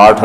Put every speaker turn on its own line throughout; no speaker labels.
8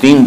3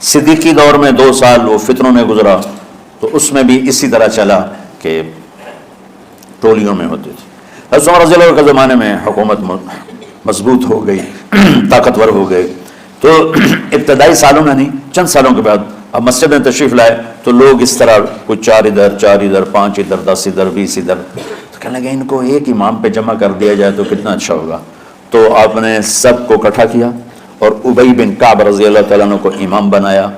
صدیقی دور میں 2 سال وہ فتنوں میں گزرا تو اس میں بھی اسی طرح چلا کہ ٹولیوں میں ہوتے تھے. حضرت عمر رضی اللہ عنہ کے زمانے میں حکومت مضبوط ہو گئی, طاقتور ہو گئی, تو ابتدائی سالوں میں نہیں, چند سالوں کے بعد اب مسجد میں تشریف لائے تو لوگ اس طرح کچھ 4 ادھر 5 ادھر 10 ادھر 20 ادھر, تو کہنے لگے ان کو ایک امام پہ جمع کر دیا جائے تو کتنا اچھا ہوگا. تو آپ نے سب کو اکٹھا کیا اور ابی بن کعب رضی اللہ تعالیٰ عنہ کو امام بنایا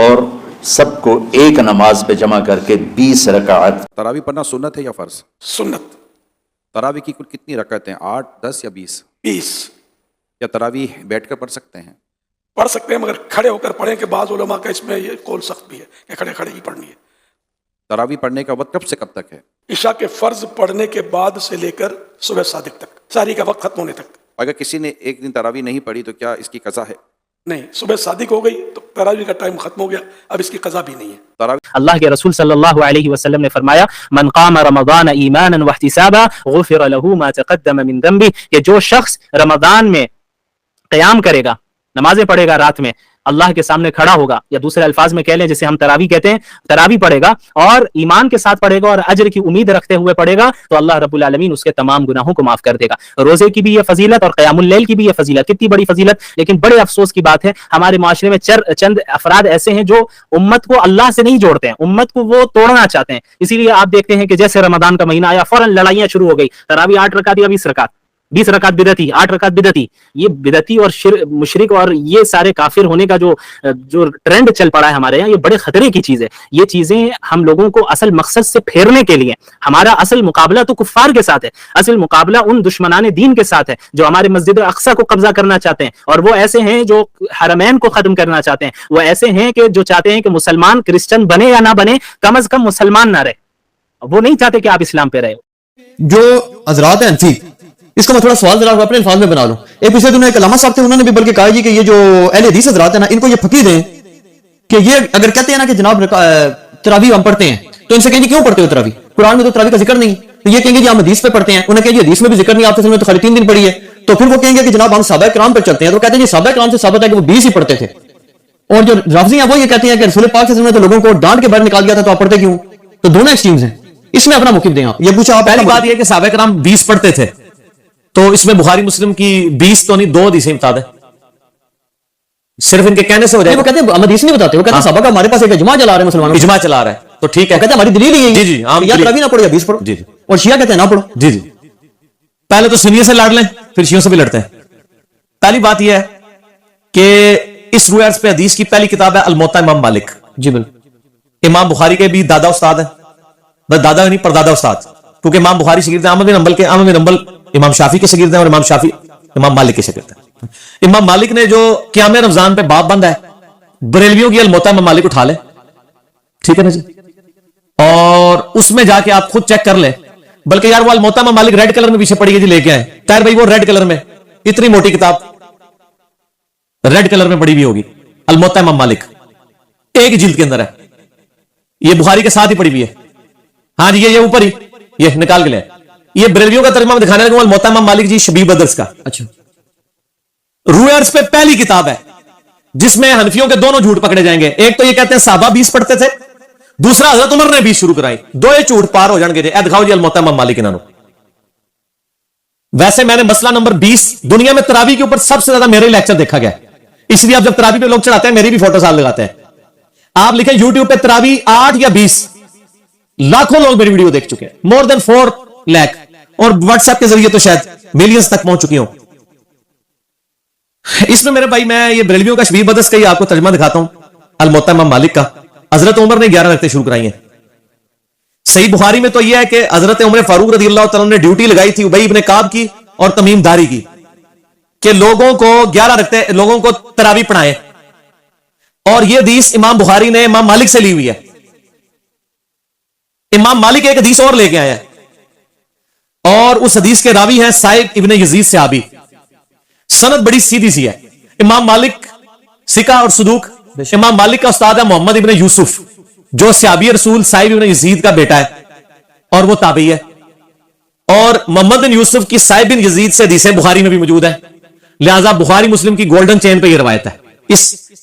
اور سب کو ایک نماز پہ جمع کر کے 20 رکعت.
تراویح پڑھنا سنت ہے یا فرض؟
سنت.
تراویح کی کل کتنی رکعتیں, 8, 10 یا 20؟
20.
کیا تراویح بیٹھ کر پڑھ سکتے ہیں؟
پڑھ سکتے ہیں مگر کھڑے ہو کر پڑھیں, کہ بعض علماء کا اس میں یہ قول سخت بھی ہے کہ کھڑے کھڑے ہی پڑھنی ہے.
تراویح پڑھنے کا وقت کب سے کب تک ہے؟
عشاء کے فرض پڑھنے کے بعد سے لے کر صبح صادق تک, ساری کا وقت ختم ہونے تک.
اگر کسی نے ایک دن تراویح نہیں پڑھی تو کیا اس کی قضا ہے؟
نہیں, صبح صادق ہو گئی تو تراویح کا ٹائم ختم ہو گیا, اب اس کی قضا بھی نہیں ہے.
تراویح
اللہ کے رسول صلی اللہ علیہ وسلم نے فرمایا من قام رمضان ایمانا واحتسابا غفر له ما تقدم من ذنبه, کہ جو شخص رمضان میں قیام کرے گا, نمازیں پڑھے گا, رات میں اللہ کے سامنے کھڑا ہوگا, یا دوسرے الفاظ میں کہہ لیں جسے ہم تراویح کہتے ہیں, تراویح پڑھے گا اور ایمان کے ساتھ پڑھے گا اور اجر کی امید رکھتے ہوئے پڑھے گا, تو اللہ رب العالمین اس کے تمام گناہوں کو معاف کر دے گا. روزے کی بھی یہ فضیلت اور قیام اللیل کی بھی یہ فضیلت, کتنی بڑی فضیلت. لیکن بڑے افسوس کی بات ہے ہمارے معاشرے میں چند افراد ایسے ہیں جو امت کو اللہ سے نہیں جوڑتے ہیں, امت کو وہ توڑنا چاہتے ہیں. اسی لیے آپ دیکھتے ہیں کہ جیسے رمضان کا مہینہ آیا فوراً لڑائیاں شروع ہو گئی, تراویح 8 رکعت یا 20 رکعت, 20 رکعت بدعتی, 8 رکعت بدعتی. یہ بدعتی اور مشرک اور یہ سارے کافر ہونے کا جو ٹرینڈ چل پڑا ہے ہمارے یہاں, یہ بڑے خطرے کی چیز ہے. یہ چیزیں ہم لوگوں کو اصل مقصد سے پھیرنے کے لیے, ہمارا اصل مقابلہ تو کفار کے ساتھ ہے, اصل مقابلہ ان دشمنان دین کے ساتھ ہے جو ہمارے مسجد اقصی کو قبضہ کرنا چاہتے ہیں, اور وہ ایسے ہیں جو حرمین کو ختم کرنا چاہتے ہیں, وہ ایسے ہیں کہ جو چاہتے ہیں کہ مسلمان کرسچن بنے یا نہ بنے, کم از کم مسلمان نہ رہے. وہ نہیں چاہتے کہ آپ اسلام پہ رہے.
جو حضرات ہیں انفی, اس کا میں تھوڑا سوال ذرا اپنے الفاظ میں بنا لوں. ایک پچھلے دنوں ایک علامہ صاحب تھے, انہوں نے بھی بلکہ کہا جی کہ یہ جو اہل حدیث حضرات ہیں نا, ان کو یہ پھکی دیں کہ یہ اگر کہتے ہیں نا کہ جناب تراویح ہم پڑھتے ہیں, تو ان سے کہیں گے کیوں پڑھتے ہو تراویح, قرآن میں تو تراویح کا ذکر نہیں. تو یہ کہیں گے جی ہم حدیث پہ پڑھتے ہیں, انہیں کہیں جی حدیث میں بھی ذکر نہیں, آپ سے تو خالی 3 دن پڑھی ہے. تو پھر وہ کہیں گے کہ جناب ہم صحابہ کرام پہ چلتے ہیں, تو کہتے ہیں جی صحابہ کرام سے ثابت ہے کہ وہ 20 ہی پڑھتے تھے. اور جو رافضی ہیں وہ یہ کہتے ہیں کہ رسول پاک صلی اللہ علیہ وسلم نے تو لوگوں کو ڈانٹ کے باہر نکال دیا تھا, تو آپ پڑھتے کیوں؟ تو دونوں ایکسٹریمز ہیں, اس میں اپنا موقف دیں آپ. یہ پوچھا آپ,
پہلی بات یہ کہ صحابہ کرام 20 پڑھتے تھے, تو اس میں بخاری مسلم کی 20 تو نہیں 2 حدیثیں بتا دیں, صرف ان کے کہنے سے ہو جائے.
وہ کہتے ہیں ہم حدیث نہیں بتاتے, وہ کہتے ہیں صحابہ کا ہمارے پاس ایک اجماع چلا رہے ہیں مسلمانوں,
اجماع چلا رہا ہے, تو ٹھیک ہے,
کہتے ہیں ہماری دلیل ہی
جی جی
یا تراویح نہ پڑھو یا 20 پڑھو.
جی جی,
اور شیعہ کہتے ہیں نہ پڑھو.
جی جی, پہلے تو سنیوں سے لڑ لیں پھر شیعوں سے بھی لڑتے ہیں. پہلی بات یہ ہے کہ اس روح عرض پہ حدیث کی پہلی کتاب ہے الموطا امام مالک.
جی بالکل,
امام بخاری کے بھی دادا استاد ہیں, بس دادا نہیں پردادا استاد, کیونکہ امام بخاری شاگرد ہیں احمد بن حنبل کے, احمد بن حنبل امام شافعی کے شاگرد ہیں, اور امام شافعی امام مالک کے شاگرد ہیں. امام مالک نے جو قیام رمضان پہ باب بند ہے, بریلویوں کی الموطا امام مالک اٹھا لیں, ٹھیک ہے نا جی, اور اس میں جا کے آپ خود چیک کر لیں. بلکہ یار وہ الموطا امام مالک ریڈ کلر میں پیچھے پڑی ہے جی, لے کے آئے طاہر بھائی, وہ ریڈ کلر میں اتنی موٹی کتاب ریڈ کلر میں پڑی ہوئی ہوگی, الموطا امام مالک 1 جلد کے اندر ہے, یہ بخاری کے ساتھ ہی پڑی ہوئی ہے. ہاں جی, یہ اوپر ہی یہ نکال کے لے, یہ بریلویوں کا ترجمہ دکھانے لگا الموطا امام مالک جی شبیب بدرس کا.
اچھا,
روح عرض پہ پہلی کتاب ہے جس میں حنفیوں کے دونوں جھوٹ پکڑے جائیں گے. ایک تو یہ کہتے ہیں صحابہ 20 پڑھتے تھے, دوسرا حضرت عمر نے 20 شروع کرائی. دو یہ جھوٹ پار ہو جان گے. دکھاؤ جی الموطا امام مالک انہوں. ویسے میں نے مسئلہ نمبر 20 دنیا میں تراویح کے اوپر سب سے زیادہ میرے لیکچر دیکھا گیا, اس لیے اب جب تراویح پہ لوگ چڑھاتے ہیں میری بھی فوٹو ساتھ لگاتے ہیں. آپ لکھیں یوٹیوب پہ تراویح 8 یا 20, لاکھوں لوگ میری ویڈیو دیکھ چکے ہیں, مور دین 4 لاکھ, اور واٹس ایپ کے ذریعے تو شاید ملینز تک پہنچ چکی ہوں. اس میں میرے بھائی میں یہ بریلویوں کا شبیب بدرس کا ہی آپ کو ترجمہ دکھاتا ہوں, الموطا امام مالک کا. حضرت عمر نے 11 رکعتیں شروع کرائی ہیں. صحیح بخاری میں تو یہ ہے کہ حضرت عمر فاروق رضی اللہ تعالیٰ نے ڈیوٹی لگائی تھی ابی ابن کعب کی اور تمیم داری کی کہ لوگوں کو 11 رکعتیں لوگوں کو تراویح پڑھائیں. اور یہ حدیث امام بخاری نے امام مالک سے لی ہوئی ہے. امام مالک ایک حدیث اور لے کے آیا ہے, اور اس حدیث کے راوی ہیں سائب ابن یزید صحابی. سند بڑی سیدھی سی ہے. امام مالک سکہ اور صدوق. امام مالک کا استاد ہے محمد ابن یوسف جو صحابی رسول سائب ابن یزید کا بیٹا ہے اور وہ تابعی ہے. اور محمد بن یوسف کی سائب بن یزید سے حدیثیں بخاری میں بھی موجود ہے, لہذا بخاری مسلم کی گولڈن چین پہ یہ روایت ہے. اس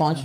5,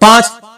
5,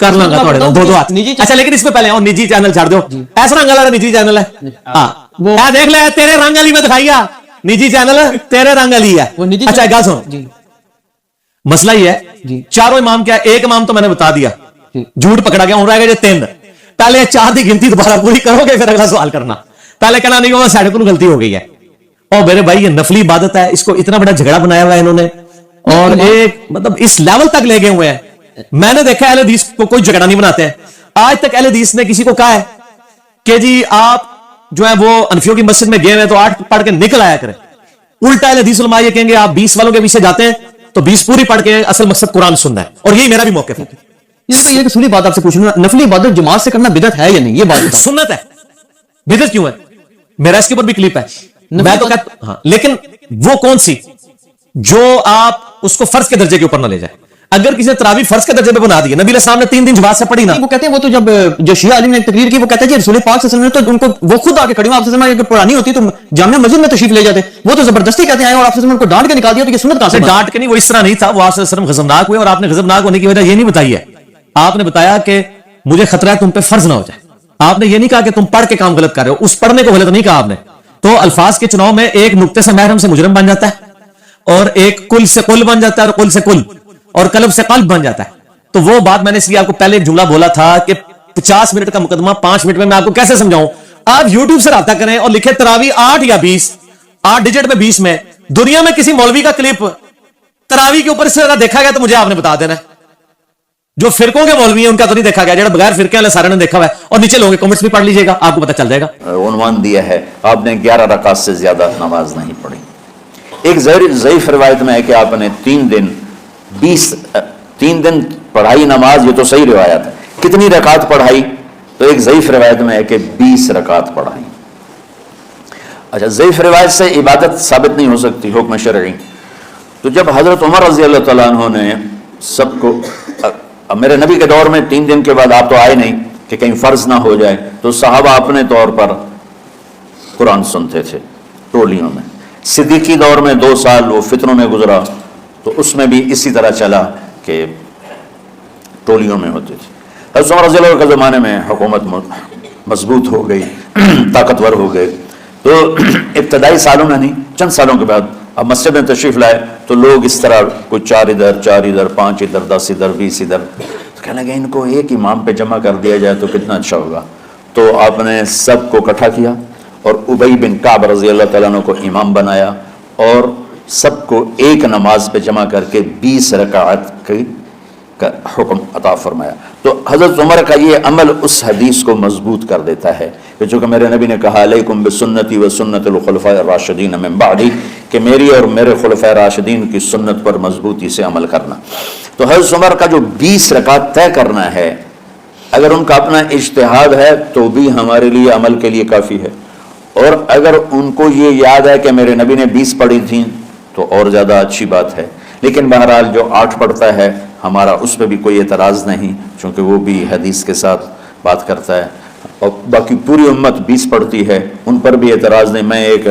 کر لوں گا تھوڑے دو دو ہاتھ. اچھا لیکن اس پہ پہلے اور نجی چینل چھاڑ دو. ایسا رنگ والا نجی چینل ہے, ہاں وہ دیکھ لے تیرے رنگ والی میں دکھائی ہے نجی چینل تیرے رنگ والی ہے. اچھا گل سن, مسئلہ یہ ہے چاروں امام کیا, ایک امام تو میں نے بتا دیا جھوٹ پکڑا گیا, ہوں رہ گئے جو 3. پہلے 4 کی گنتی دوبارہ پوری کرو گے پھر اگلا سوال کرنا. پہلے کہنا نہیں ہوگا ساڑھے کو غلطی ہو گئی ہے. اور میرے بھائی یہ نفلی عبادت ہے, اس کو اتنا بڑا جھگڑا بنایا ہوا ہے انہوں نے, اور ایک مطلب اس لیول تک لے گئے ہوئے ہیں. میں نے دیکھا اہل حدیث کو کوئی جھگڑا نہیں بناتے ہیں. آج تک اہل حدیث نے کسی کو کہا ہے کہ جی آپ جو ہے وہ انفیوں کی مسجد میں گئے ہوئے تو 8 پڑھ کے نکل آیا کریں. الٹا اہل حدیث علماء یہ کہیں گے آپ 20 والوں کے پیچھے جاتے ہیں تو 20 پوری پڑھ کے اصل مقصد قرآن سننا ہے, اور یہی میرا بھی موقف ہے.
یہ اصولی بات آپ سے پوچھوں, نفلی عبادت جماعت سے کرنا بدعت ہے یا نہیں, یہ بات
سنت ہے, بدعت کیوں ہے؟ میرا اس کے اوپر بھی کلپ ہے, میں تو کہتا ہاں, لیکن وہ کون سی جو آپ اس کو فرض کے درجے کے اوپر نہ لے جائیں. اگر کسی نے تراویح فرض کے درجے پہ بنا دی, نبی علیہ السلام نے 3 دن جماعت سے پڑھی نا,
وہ کہتے ہیں وہ تو جب جو شیعہ عالم نے تقریر کی وہ کہتے ہیں جی رسول پاک صلی اللہ علیہ وسلم نے تو ان کو وہ خود آ کے کھڑی ہوں, آپ سے اگر پرانی ہوتی تو جامع مسجد میں تشریف لے جاتے, وہ تو زبردستی کہتے ہیں اور آپ سے ان کو ڈانٹ کے نکال دیا, تو یہ سنت کہاں سے؟
ڈانٹ کے نہیں, وہ اس طرح نہیں تھا, وہ آپ سے صرف غضبناک ہوئے, اور آپ نے غضبناک ہونے کی وجہ یہ نہیں بتائی ہے. آپ نے بتایا کہ مجھے خطرہ ہے تم پہ فرض نہ ہو جائے. آپ نے یہ نہیں کہا کہ تم پڑھ کے کام غلط کر رہے ہو, اس پڑھنے کو غلط نہیں کہا آپ نے. تو الفاظ کے چناؤ میں ایک نقطے سے محرم سے مجرم بن جاتا ہے, اور ایک کل سے کل بن جاتا ہے, اور کل سے کل, اور قلب سے قلب بن جاتا ہے. تو وہ بات میں نے اس لیے آپ کو پہلے ایک جملہ بولا تھا کہ 50 منٹ کا مقدمہ 5 منٹ میں آپ کو کیسے سمجھاؤں. آپ یوٹیوب سے رابطہ کریں اور لکھیں تراویح 8 یا 20, 8 ڈیجٹ میں 20 میں, دنیا میں کسی مولوی کا کلپ تراویح کے اوپر سے زیادہ دیکھا گیا تو مجھے آپ نے بتا دینا ہے. جو فرقوں کے مولوی ہیں ان کا تو نہیں دیکھا گیا, جو بغیر فرقے والے سارے نے دیکھا ہوا ہے, اور نیچے لوگوں کے کمنٹس بھی پڑھ لیجیے گا, آپ کو پتہ چل جائے گا.
عنوان دیا ہے آپ نے 11 رکعت سے زیادہ نماز نہیں پڑھی. ایک ضعیف روایت میں ہے کہ آپ نے 3 دن پڑھائی نماز, یہ تو صحیح روایت ہے. کتنی رکعت پڑھائی؟ تو ایک ضعیف روایت میں ہے کہ 20 رکعت پڑھائی. اچھا, ضعیف روایت سے عبادت ثابت نہیں ہو سکتی حکم شرعی. تو جب حضرت عمر رضی اللہ تعالیٰ عنہ نے سب کو, میرے نبی کے دور میں 3 دن کے بعد آپ تو آئے نہیں کہ کہیں فرض نہ ہو جائے, تو صحابہ اپنے طور پر قرآن سنتے تھے ٹولیوں میں. صدیقی دور میں 2 سال وہ فتنوں میں گزرا, تو اس میں بھی اسی طرح چلا کہ ٹولیوں میں ہوتے تھے. حضرت عمر رضی اللہ عنہ کے زمانے میں حکومت مضبوط ہو گئی, طاقتور ہو گئے, تو ابتدائی سالوں میں نہیں, چند سالوں کے بعد اب مسجد میں تشریف لائے تو لوگ اس طرح کوئی 4 ادھر 4 ادھر 5 ادھر 10 ادھر 20 ادھر, تو کہنے لگے ان کو ایک امام پہ جمع کر دیا جائے تو کتنا اچھا ہوگا. تو آپ نے سب کو اکٹھا کیا اور ابی بن کعب رضی اللہ تعالیٰ عنہ کو امام بنایا, اور سب کو ایک نماز پہ جمع کر کے 20 رکعت کا حکم عطا فرمایا. تو حضرت عمر کا یہ عمل اس حدیث کو مضبوط کر دیتا ہے کہ چونکہ میرے نبی نے کہا علیکم بسنتی و سنت الخلفاء الراشدین من بعدی, کہ میری اور میرے خلفاء راشدین کی سنت پر مضبوطی سے عمل کرنا. تو حضرت عمر کا جو 20 رکعت طے کرنا ہے, اگر ان کا اپنا اجتہاد ہے تو بھی ہمارے لیے عمل کے لیے کافی ہے, اور اگر ان کو یہ یاد ہے کہ میرے نبی نے 20 پڑھی تھیں تو اور زیادہ اچھی بات ہے. لیکن بہرحال جو 8 پڑھتا ہے ہمارا اس پہ بھی کوئی اعتراض نہیں, چونکہ وہ بھی حدیث کے ساتھ بات کرتا ہے, اور باقی پوری امت 20 پڑھتی ہے, ان پر بھی اعتراض نہیں. میں ایک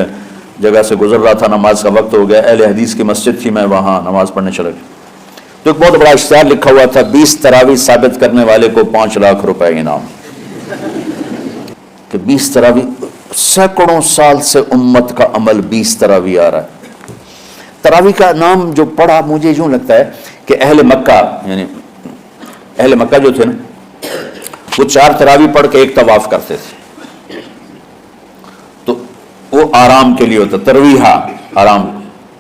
جگہ سے گزر رہا تھا, نماز کا وقت ہو گیا, اہل حدیث کی مسجد تھی, میں وہاں نماز پڑھنے چلا گیا, تو ایک بہت بڑا اشتہار لکھا ہوا تھا 20 تراویح ثابت کرنے والے کو 5 لاکھ روپے انعام. کہ 20 تراویح, سینکڑوں سال سے امت کا عمل 20 تراویح آ رہا ہے. تراویح کا نام جو پڑھا مجھے یوں لگتا ہے کہ اہل مکہ, یعنی اہل مکہ جو تھے نا, وہ 4 تراویح پڑھ کے ایک طواف کرتے تھے, تو وہ آرام کے لیے ہوتا, ترویحہ آرام,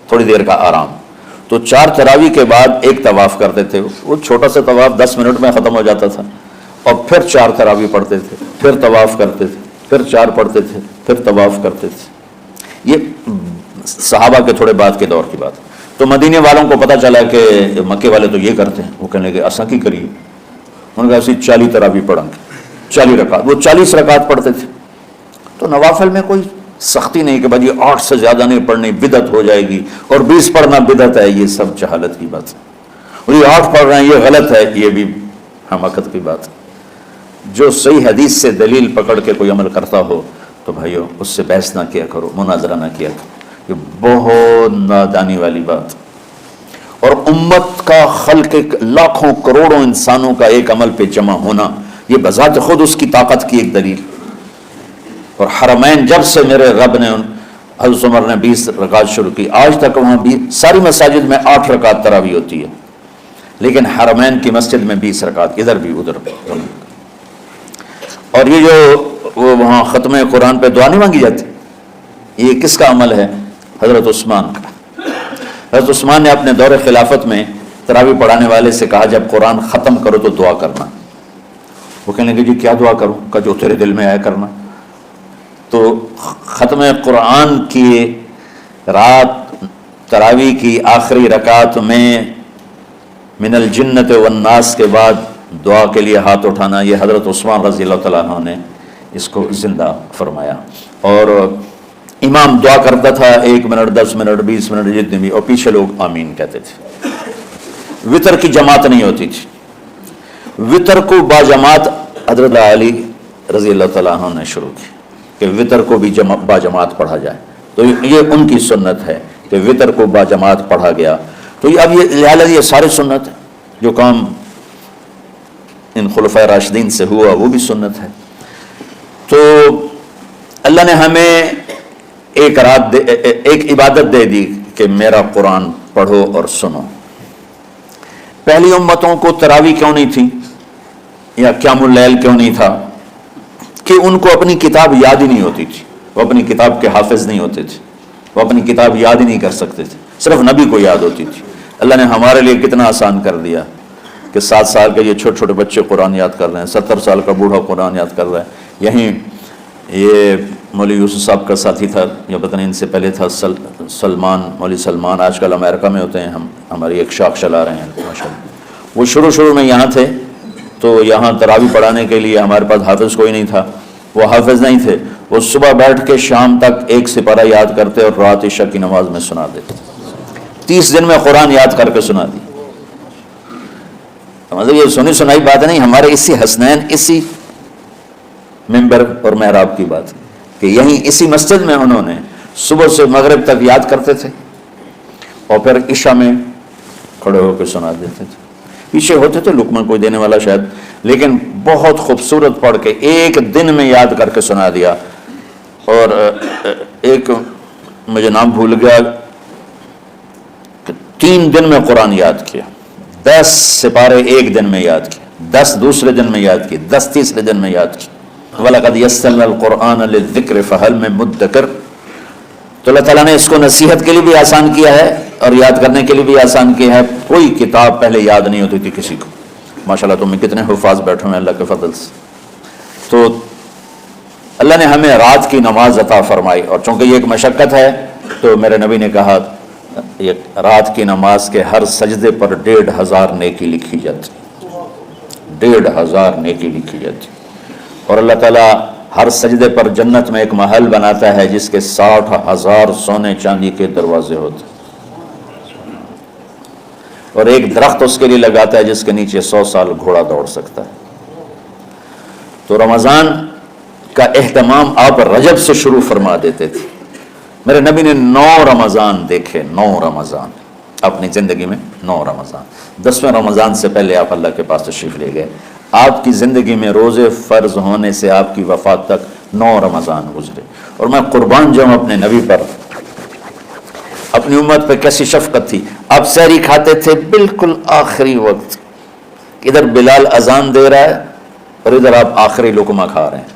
تھوڑی دیر کا آرام. تو 4 تراویح کے بعد ایک طواف کرتے تھے, وہ چھوٹا سا طواف 10 منٹ میں ختم ہو جاتا تھا, اور پھر 4 تراویح پڑھتے تھے, پھر طواف کرتے تھے, پھر 4 پڑھتے تھے, پھر طواف کرتے تھے. یہ صحابہ کے تھوڑے بعد کے دور کی بات. تو مدینے والوں کو پتہ چلا کہ مکے والے تو یہ کرتے ہیں, وہ کہنے لگے اساں کی کریے, انہوں نے کہا اسی 40 تراویح پڑھیں گے, 40 رکعت. وہ 40 رکعت پڑھتے تھے. تو نوافل میں کوئی سختی نہیں کہ بھائی 8 سے زیادہ نہیں پڑھنی, بدعت ہو جائے گی, اور 20 پڑھنا بدعت ہے, یہ سب جہالت کی بات ہے. اور یہ 8 پڑھ رہے ہیں یہ غلط ہے, یہ بھی حماقت کی بات ہے. جو صحیح حدیث سے دلیل پکڑ کے کوئی عمل کرتا ہو تو بھائیو اس سے بحث نہ کیا کرو, مناظرہ نہ کیا کرو, یہ بہت نادانی والی بات. اور امت کا خلق لاکھوں کروڑوں انسانوں کا ایک عمل پہ جمع ہونا، یہ بذات خود اس کی طاقت کی ایک دلیل۔ اور حرمین جب سے میرے رب نے حضرت عمر نے 20 رکعت شروع کی، آج تک وہاں بھی ساری مساجد میں 8 رکعت تراویح ہوتی ہے، لیکن حرمین کی مسجد میں 20 رکعت، ادھر بھی ادھر بھی۔ اور یہ جو وہ وہاں ختم قرآن پہ دعا نہیں مانگی جاتی، یہ کس کا عمل ہے؟ حضرت عثمان کا۔ حضرت عثمان نے اپنے دور خلافت میں تراویح پڑھانے والے سے کہا جب قرآن ختم کرو تو دعا کرنا۔ وہ کہنے لگے جی کیا دعا کروں؟ کہ جو تیرے دل میں آیا کرنا۔ تو ختم قرآن کی رات تراویح کی آخری رکعت میں من الجنت والناس کے بعد دعا کے لیے ہاتھ اٹھانا، یہ حضرت عثمان رضی اللہ تعالیٰ عنہ نے اس کو زندہ فرمایا۔ اور امام دعا کرتا تھا 1 منٹ 10 منٹ 20 منٹ جتنے بھی، اور پیچھے لوگ آمین کہتے تھے۔ وطر کی جماعت نہیں ہوتی تھی، وطر کو باجماعت حضرت علی رضی اللہ تعالیٰ عنہ نے شروع کی کہ وطر کو بھی باجماعت پڑھا جائے، تو یہ ان کی سنت ہے کہ وطر کو باجماعت پڑھا گیا۔ تو اب یہ لہٰذا یہ سارے سنت ہے، جو کام ان خلفائے راشدین سے ہوا وہ بھی سنت ہے۔ تو اللہ نے ہمیں ایک عبادت دے دی کہ میرا قرآن پڑھو اور سنو۔ پہلی امتوں کو تراویح کیوں نہیں تھی یا قیام اللیل کیوں نہیں تھا؟ کہ ان کو اپنی کتاب یاد ہی نہیں ہوتی تھی، وہ اپنی کتاب کے حافظ نہیں ہوتے تھے، وہ اپنی کتاب یاد ہی نہیں کر سکتے تھے، صرف نبی کو یاد ہوتی تھی۔ اللہ نے ہمارے لیے کتنا آسان کر دیا کہ 7 سال کے یہ چھوٹے چھوٹے بچے قرآن یاد کر رہے ہیں، 70 سال کا بوڑھا قرآن یاد کر رہا ہے۔ یہیں یہ مولوی یوسف صاحب کا ساتھی تھا، یا پتہ نہیں ان سے پہلے تھا، سلمان، مولوی سلمان، آج کل امریکہ میں ہوتے ہیں، ہماری ایک شاخ چلا رہے ہیں ماشاءاللہ۔ وہ شروع میں یہاں تھے، تو یہاں تراویح پڑھانے کے لیے ہمارے پاس حافظ کوئی نہیں تھا، وہ حافظ نہیں تھے، وہ صبح بیٹھ کے شام تک 1 سپارہ یاد کرتے اور رات عشاء کی نماز میں سنا دیتے۔ 30 دن میں قرآن یاد کر کے سنا دی۔ مطلب یہ سنی سنائی بات نہیں، ہمارے اسی حسنین، اسی ممبر اور محراب کی بات کہ یہیں اسی مسجد میں انہوں نے صبح سے مغرب تک یاد کرتے تھے اور پھر عشاء میں کھڑے ہو کے سنا دیتے تھے۔ پیچھے ہوتے تھے لقمہ کوئی دینے والا شاید، لیکن بہت خوبصورت پڑھ کے 1 دن میں یاد کر کے سنا دیا۔ اور ایک مجھے نام بھول گیا کہ 3 دن میں قرآن یاد کیا، 10 سپارے 1 دن میں یاد کیے، 10 دوسرے دن میں یاد کیے، 10 تیسرے دن میں یاد کیے۔ وَلَقَدْ يَسَّرْنَا الْقُرْآنَ لِلذِّكْرِ فَهَلْ مِن مُدَّكِرٍ۔ تو اللہ تعالیٰ نے اس کو نصیحت کے لیے بھی آسان کیا ہے اور یاد کرنے کے لیے بھی آسان کیا ہے۔ کوئی کتاب پہلے یاد نہیں ہوتی تھی کسی کو، ماشاءاللہ تم میں کتنے حفاظ بیٹھے ہیں اللہ کے فضل سے۔ تو اللہ نے ہمیں رات کی نماز عطا فرمائی، اور چونکہ یہ ایک مشقت ہے تو میرے نبی نے کہا یہ رات کی نماز کے ہر سجدے پر 1500 نیکی لکھی جاتی، 1500 نیکی لکھی جاتی۔ اور اللہ تعالیٰ ہر سجدے پر جنت میں ایک محل بناتا ہے جس کے 60,000 سونے چاندی کے دروازے ہوتے ہیں، اور ایک درخت اس کے لیے لگاتا ہے جس کے نیچے 100 سال گھوڑا دوڑ سکتا ہے۔ تو رمضان کا اہتمام آپ رجب سے شروع فرما دیتے تھے۔ میرے نبی نے 9 رمضان دیکھے، 9 رمضان اپنی زندگی میں، 9 رمضان۔ 10ویں رمضان سے پہلے آپ اللہ کے پاس تشریف لے گئے۔ آپ کی زندگی میں روزے فرض ہونے سے آپ کی وفات تک 9 رمضان گزرے، اور میں قربان جاؤں اپنے نبی پر، اپنی امت پہ کیسی شفقت تھی۔ آپ سحری کھاتے تھے بالکل آخری وقت، ادھر بلال اذان دے رہا ہے اور ادھر آپ آخری لقمہ کھا رہے ہیں،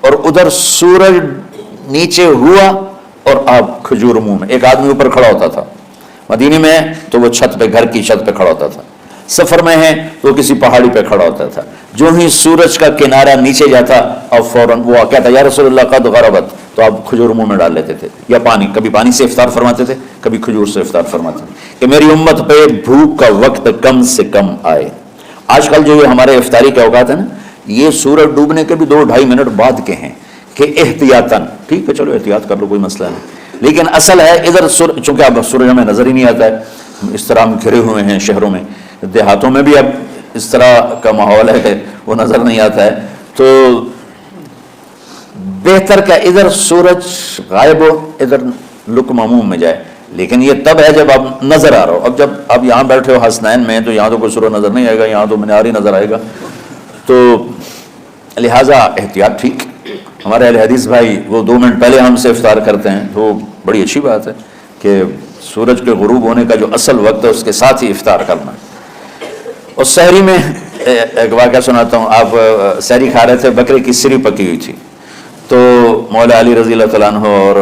اور ادھر سورج نیچے ہوا اور آپ کھجور منہ میں۔ ایک آدمی اوپر کھڑا ہوتا تھا مدینے میں، تو وہ چھت پہ، گھر کی چھت پہ کھڑا ہوتا تھا، سفر میں ہے تو کسی پہاڑی پہ کھڑا ہوتا تھا۔ جو ہی سورج کا کنارہ نیچے جاتا اب فوراً وہ کہتا یا رسول اللہ قد غربت، تو آپ کھجور منہ میں ڈال لیتے تھے، یا پانی، کبھی پانی سے افطار فرماتے تھے، کبھی کھجور سے افطار فرماتے تھے کہ میری امت پہ بھوک کا وقت کم سے کم آئے۔ آج کل جو یہ ہمارے افطاری کے اوقات ہیں نا، یہ سورج ڈوبنے کے بھی 2-2.5 منٹ بعد کے ہیں کہ احتیاطاً، ٹھیک ہے چلو احتیاط کر لو کوئی مسئلہ نہیں، لیکن اصل ہے ادھر چونکہ اب سورج ہمیں نظر ہی نہیں آتا ہے، اس طرح ہم گھرے ہوئے ہیں شہروں میں، دیہاتوں میں بھی اب اس طرح کا ماحول ہے کہ وہ نظر نہیں آتا ہے، تو بہتر کہ ادھر سورج غائب ہو، ادھر لقمہ منہ میں جائے۔ لیکن یہ تب ہے جب آپ نظر آ رہا ہو. اب جب آپ یہاں بیٹھے ہو حسنین میں تو یہاں تو کوئی سورہ نظر نہیں آئے گا, یہاں تو مینار ہی نظر آئے گا. تو لہٰذا احتیاط ٹھیک. ہمارے اہل حدیث بھائی وہ 2 منٹ پہلے ہم سے افطار کرتے ہیں, تو بڑی اچھی بات ہے کہ سورج کے غروب ہونے کا جو اصل وقت ہے اس کے ساتھ ہی افطار کرنا. اور سحری میں ایک واقعہ سناتا ہوں. آپ سحری کھا رہے تھے, بکرے کی سری پکی ہوئی تھی, تو مولا علی رضی اللہ تعالیٰ عنہ اور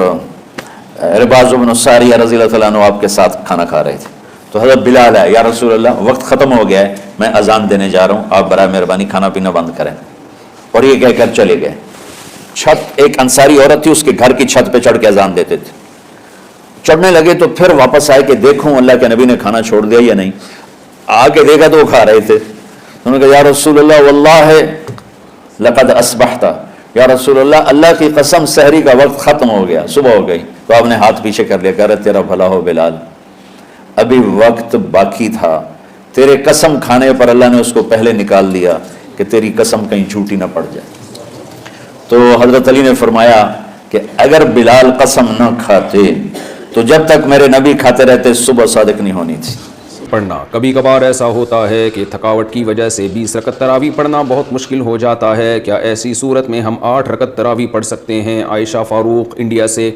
رباز بن ساریہ رضی اللہ تعالیٰ عنہ آپ کے ساتھ کھانا کھا رہے تھے. تو حضرت بلال ہے, یا رسول اللہ وقت ختم ہو گیا ہے, میں اذان دینے جا رہا ہوں, آپ برائے مہربانی کھانا پینا بند کریں. اور یہ کہہ کر چلے گئے. چھت, ایک انصاری عورت تھی, اس کے گھر کی چھت پہ چڑھ کے اذان دیتے تھے. چڑھنے لگے تو پھر واپس آئے کہ دیکھوں اللہ کے نبی نے کھانا چھوڑ دیا یا نہیں. آ کے دیکھا تو وہ کھا رہے تھے. انہوں نے کہا یا رسول اللہ واللہ لقد اصبحت, یا رسول اللہ اللہ کی قسم سحری کا وقت ختم ہو گیا, صبح ہو گئی. تو آپ نے ہاتھ پیچھے کر لیا, کہہ رہے تیرا بھلا ہو بلال, ابھی وقت باقی تھا, تیرے قسم کھانے پر اللہ نے اس کو پہلے نکال دیا کہ تیری قسم کہیں جھوٹی نہ پڑ جائے. تو حضرت علی نے فرمایا کہ اگر بلال قسم نہ کھاتے تو جب تک میرے نبی کھاتے رہتے صبح صادق نہیں ہونی تھی.
پڑھنا کبھی کبھار ایسا ہوتا ہے کہ تھکاوٹ کی وجہ سے 20 رکعت تراویح پڑھنا بہت مشکل ہو جاتا ہے. کیا ایسی صورت میں ہم 8 رکعت تراویح پڑھ سکتے ہیں؟ عائشہ فاروق انڈیا سے.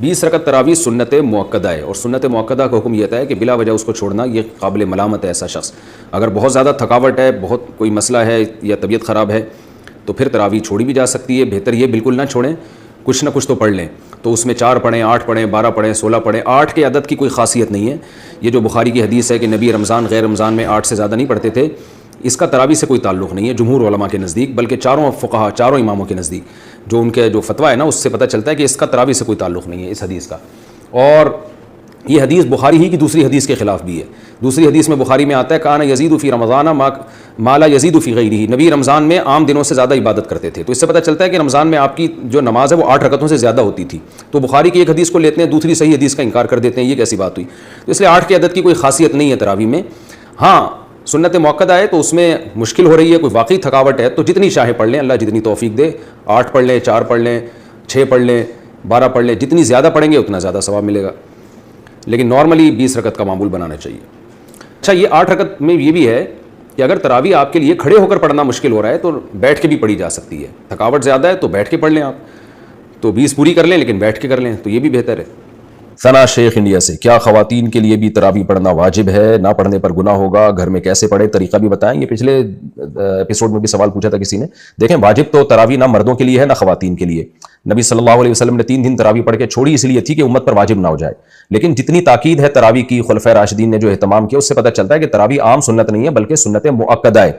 20 رکعت تراویح سنت مؤکدہ ہے, اور سنت مؤکدہ کا حکم یہ ہے کہ بلا وجہ اس کو چھوڑنا یہ قابل ملامت ہے. ایسا شخص اگر بہت زیادہ تھکاوٹ ہے, بہت کوئی مسئلہ ہے یا طبیعت خراب ہے, تو پھر تراویح چھوڑی بھی جا سکتی ہے. بہتر یہ بالکل نہ چھوڑیں, کچھ نہ کچھ تو پڑھ لیں. تو اس میں 4 پڑھیں, 8 پڑھیں, 12 پڑھیں, 16 پڑھیں. 8 کے عدد کی کوئی خاصیت نہیں ہے. یہ جو بخاری کی حدیث ہے کہ نبی رمضان غیر رمضان میں 8 سے زیادہ نہیں پڑھتے تھے, اس کا تراویح سے کوئی تعلق نہیں ہے جمہور علماء کے نزدیک, بلکہ چاروں فقہا, چاروں اماموں کے نزدیک جو ان کے جو فتویٰ ہے نا, اس سے پتہ چلتا ہے کہ اس کا تراویح سے کوئی تعلق نہیں ہے اس حدیث کا. اور یہ حدیث بخاری ہی کی دوسری حدیث کے خلاف بھی ہے. دوسری حدیث میں بخاری میں آتا ہے کان یزید فی رمضان ما لا یزید فی غیرہ, نبی رمضان میں عام دنوں سے زیادہ عبادت کرتے تھے. تو اس سے پتہ چلتا ہے کہ رمضان میں آپ کی جو نماز ہے وہ 8 رکعتوں سے زیادہ ہوتی تھی. تو بخاری کی ایک حدیث کو لیتے ہیں, دوسری صحیح حدیث کا انکار کر دیتے ہیں, یہ کیسی بات ہوئی؟ تو اس لیے 8 کے عدد کی کوئی خاصیت نہیں ہے تراویح میں. ہاں سنت مؤکدہ ہے تو اس میں مشکل ہو رہی ہے, کوئی واقعی تھکاوٹ ہے, تو جتنی چاہے پڑھ لیں, اللہ جتنی توفیق دے. 8 پڑھ لیں, 4 پڑھ لیں, 6 پڑھ لیں, 12 پڑھ لیں, جتنی زیادہ پڑھیں گے اتنا زیادہ ثواب ملے گا. لیکن نارملی 20 رکعت کا معمول بنانا چاہیے. اچھا, یہ 8 رکعت میں یہ بھی ہے کہ اگر تراویح آپ کے لیے کھڑے ہو کر پڑھنا مشکل ہو رہا ہے تو بیٹھ کے بھی پڑھی جا سکتی ہے. تھکاوٹ زیادہ ہے تو بیٹھ کے پڑھ لیں آپ, تو 20 پوری کر لیں لیکن بیٹھ کے کر لیں, تو یہ بھی بہتر ہے. ثنا شیخ انڈیا سے. کیا خواتین کے لیے بھی تراویح پڑھنا واجب ہے؟ نہ پڑھنے پر گناہ ہوگا؟ گھر میں کیسے پڑھے؟ طریقہ بھی بتائیں. یہ پچھلے ایپیسوڈ میں بھی سوال پوچھا تھا کسی نے. دیکھیں, واجب تو تراویح نہ مردوں کے لیے ہے نہ خواتین کے لیے. نبی صلی اللہ علیہ وسلم نے 3 دن تراویح پڑھ کے چھوڑی اس لیے تھی کہ امت پر واجب نہ ہو جائے. لیکن جتنی تاکید ہے تراویح کی, خلفائے راشدین نے جو اہتمام کیا, اس سے پتہ چلتا ہے کہ تراویح عام سنت نہیں ہے بلکہ سنت مؤکدہ ہے.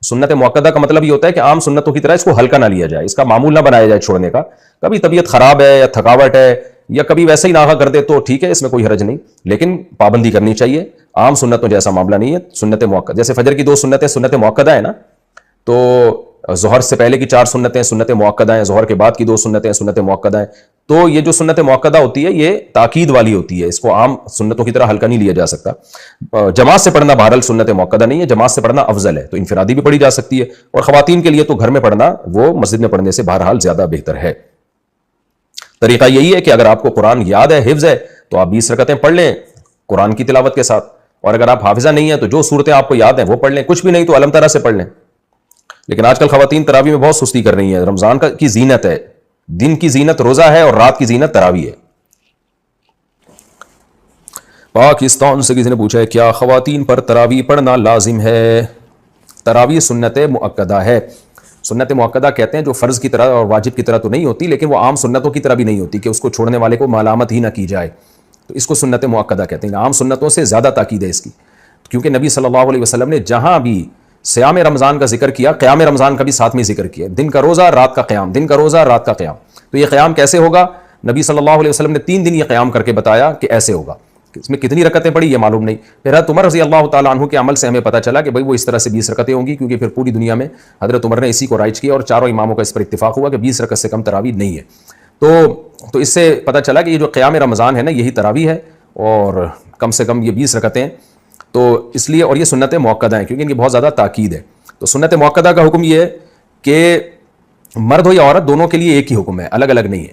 سنت مؤکدہ کا مطلب یہ ہوتا ہے کہ عام سنتوں کی طرح اس کو ہلکا نہ لیا جائے, اس کا معمول نہ بنایا جائے چھوڑنے کا. کبھی طبیعت خراب ہے یا تھکاوٹ ہے یا کبھی ویسے ہی ناغہ کر دے تو ٹھیک ہے, اس میں کوئی حرج نہیں, لیکن پابندی کرنی چاہیے. عام سنتوں جیسا معاملہ نہیں ہے. سنت مؤکدہ جیسے فجر کی 2 سنتیں سنت مؤکدہ ہے نا, تو ظہر سے پہلے کی 4 سنتیں سنت مؤکدہ ہیں, ظہر کے بعد کی 2 سنتیں سنت مؤکدہ ہیں. تو یہ جو سنت مؤکدہ ہوتی ہے یہ تاکید والی ہوتی ہے, اس کو عام سنتوں کی طرح ہلکا نہیں لیا جا سکتا. جماعت سے پڑھنا بہرحال سنت مؤکدہ نہیں ہے, جماعت سے پڑھنا افضل ہے, تو انفرادی بھی پڑھی جا سکتی ہے. اور خواتین کے لیے تو گھر میں پڑھنا وہ مسجد میں پڑھنے سے بہرحال زیادہ بہتر ہے. طریقہ یہی ہے کہ اگر آپ کو قرآن یاد ہے, حفظ ہے, تو آپ 20 رکعتیں پڑھ لیں قرآن کی تلاوت کے ساتھ. اور اگر آپ حافظہ نہیں ہیں تو جو صورتیں آپ کو یاد ہیں وہ پڑھ لیں, کچھ بھی نہیں تو علم ترا سے پڑھ لیں. لیکن آج کل خواتین تراویح میں بہت سستی کر رہی ہیں. رمضان کی زینت ہے, دن کی زینت روزہ ہے اور رات کی زینت تراویح ہے. پاکستان سے کسی نے پوچھا ہے کیا خواتین پر تراویح پڑھنا لازم ہے؟ تراویح سنت مؤکدہ ہے. سنت مؤکدہ کہتے ہیں جو فرض کی طرح اور واجب کی طرح تو نہیں ہوتی, لیکن وہ عام سنتوں کی طرح بھی نہیں ہوتی کہ اس کو چھوڑنے والے کو ملامت ہی نہ کی جائے, تو اس کو سنت مؤکدہ کہتے ہیں. عام سنتوں سے زیادہ تاکید ہے اس کی, کیونکہ نبی صلی اللہ علیہ وسلم نے جہاں بھی صیام رمضان کا ذکر کیا, قیام رمضان کا بھی ساتھ میں ذکر کیا. دن کا روزہ رات کا قیام, دن کا روزہ رات کا قیام. تو یہ قیام کیسے ہوگا؟ نبی صلی اللہ علیہ وسلم نے 3 دن یہ قیام کر کے بتایا کہ ایسے ہوگا. اس میں کتنی رکعتیں پڑھی یہ معلوم نہیں. پھر حضرت عمر رضی اللہ تعالیٰ عنہ کے عمل سے ہمیں پتہ چلا کہ بھائی وہ اس طرح سے 20 رکعتیں ہوں گی, کیونکہ پھر پوری دنیا میں حضرت عمر نے اسی کو رائج کیا اور چاروں اماموں کا اس پر اتفاق ہوا کہ 20 رکعت سے کم تراویح نہیں ہے. تو اس سے پتہ چلا کہ یہ جو قیام رمضان ہے نا یہی تراویح ہے, اور کم سے کم یہ 20 رکعتیں. تو اس لیے, اور یہ سنت مؤکدہ ہیں کیونکہ ان کی بہت زیادہ تاکید ہے. تو سنت مؤکدہ کا حکم یہ ہے کہ مرد ہو یا عورت دونوں کے لیے ایک ہی حکم ہے, الگ الگ نہیں ہے.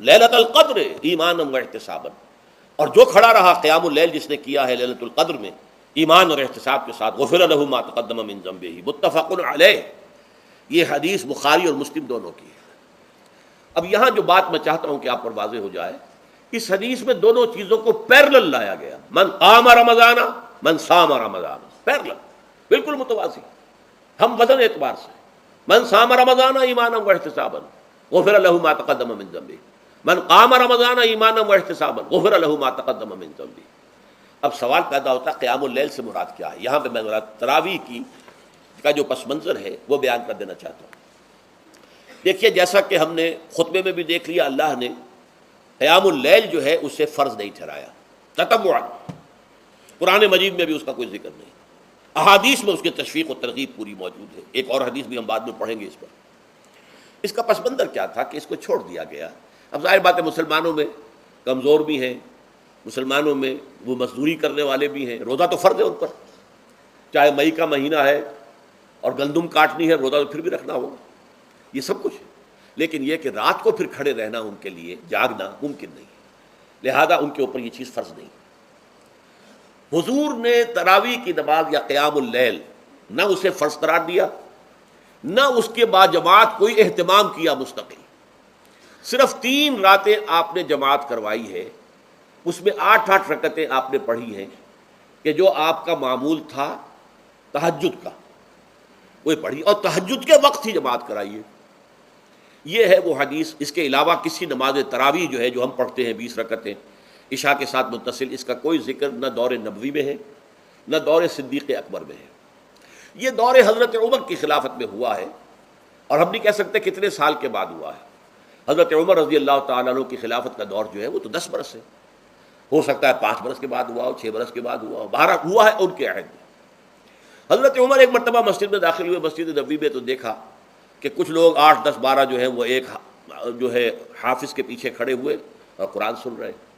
لیلۃ القدر ایمانا و احتسابا، اور جو کھڑا رہا قیام اللیل جس نے کیا ہے لیلۃ القدر میں ایمان اور احتساب کے ساتھ، غفر لہ ما تقدم من ذنبہ، متفق علیہ۔ یہ حدیث بخاری اور مسلم دونوں کی ہے۔ اب یہاں جو بات میں چاہتا ہوں کہ آپ پر واضح ہو جائے، اس حدیث میں دونوں چیزوں کو پیرلل لایا گیا، من قام رمضان من صام رمضان، پیرلل، بالکل متوازی، ہم وزن اعتبار سے، من صام رمضان ایمانا و احتسابا غفر لہ ما تقدم من ذنبہ، من قام رمضان ایمانا و احتسابا غفر لہ ما تقدم من ذنبہ۔ اب سوال پیدا ہوتا ہے قیام اللیل سے مراد کیا ہے؟ یہاں پہ میں تراویح کا جو پس منظر ہے وہ بیان کر دینا چاہتا ہوں۔ دیکھیے، جیسا کہ ہم نے خطبے میں بھی دیکھ لیا، اللہ نے قیام اللیل جو ہے اسے فرض نہیں ٹھہرایا تطوعا، قرآن مجید میں بھی اس کا کوئی ذکر نہیں، احادیث میں اس کی تشویق و ترغیب پوری موجود ہے، ایک اور حدیث بھی ہم بعد میں پڑھیں گے اس پر۔ اس کا پس منظر کیا تھا کہ اس کو چھوڑ دیا گیا۔ اب ظاہر بات ہے مسلمانوں میں کمزور بھی ہیں، مسلمانوں میں وہ مزدوری کرنے والے بھی ہیں، روزہ تو فرض ہے ان پر، چاہے مئی کا مہینہ ہے اور گندم کاٹنی ہے، روزہ تو پھر بھی رکھنا ہوگا، یہ سب کچھ ہے، لیکن یہ کہ رات کو پھر کھڑے رہنا ان کے لیے، جاگنا ممکن نہیں ہے، لہذا ان کے اوپر یہ چیز فرض نہیں۔ حضور نے تراویح کی نماز یا قیام اللیل نہ اسے فرض قرار دیا، نہ اس کے بعد جماعت کوئی اہتمام کیا مستقل، صرف 3 راتیں آپ نے جماعت کروائی ہے، اس میں 8 رکعتیں آپ نے پڑھی ہیں کہ جو آپ کا معمول تھا تہجد کا وہ پڑھی، اور تہجد کے وقت ہی جماعت کرائی ہے۔ یہ ہے وہ حدیث، اس کے علاوہ کسی نماز تراویح جو ہے جو ہم پڑھتے ہیں 20 رکعتیں عشاء کے ساتھ متصل، اس کا کوئی ذکر نہ دور نبوی میں ہے نہ دور صدیق اکبر میں ہے۔ یہ دور حضرت عمر کی خلافت میں ہوا ہے، اور ہم نہیں کہہ سکتے کتنے سال کے بعد ہوا ہے۔ حضرت عمر رضی اللہ تعالیٰ عنہ کی خلافت کا دور جو ہے وہ تو 10 برس ہے، ہو سکتا ہے 5 برس کے بعد ہوا ہو، 6 برس کے بعد ہوا ہو، 12 ہوا ہے ان کے عہد میں۔ حضرت عمر ایک مرتبہ مسجد میں داخل ہوئے، مسجد نبوی میں، تو دیکھا کہ کچھ لوگ 8 10 12 جو ہیں وہ ایک جو ہے حافظ کے پیچھے کھڑے ہوئے اور قرآن سن رہے ہیں،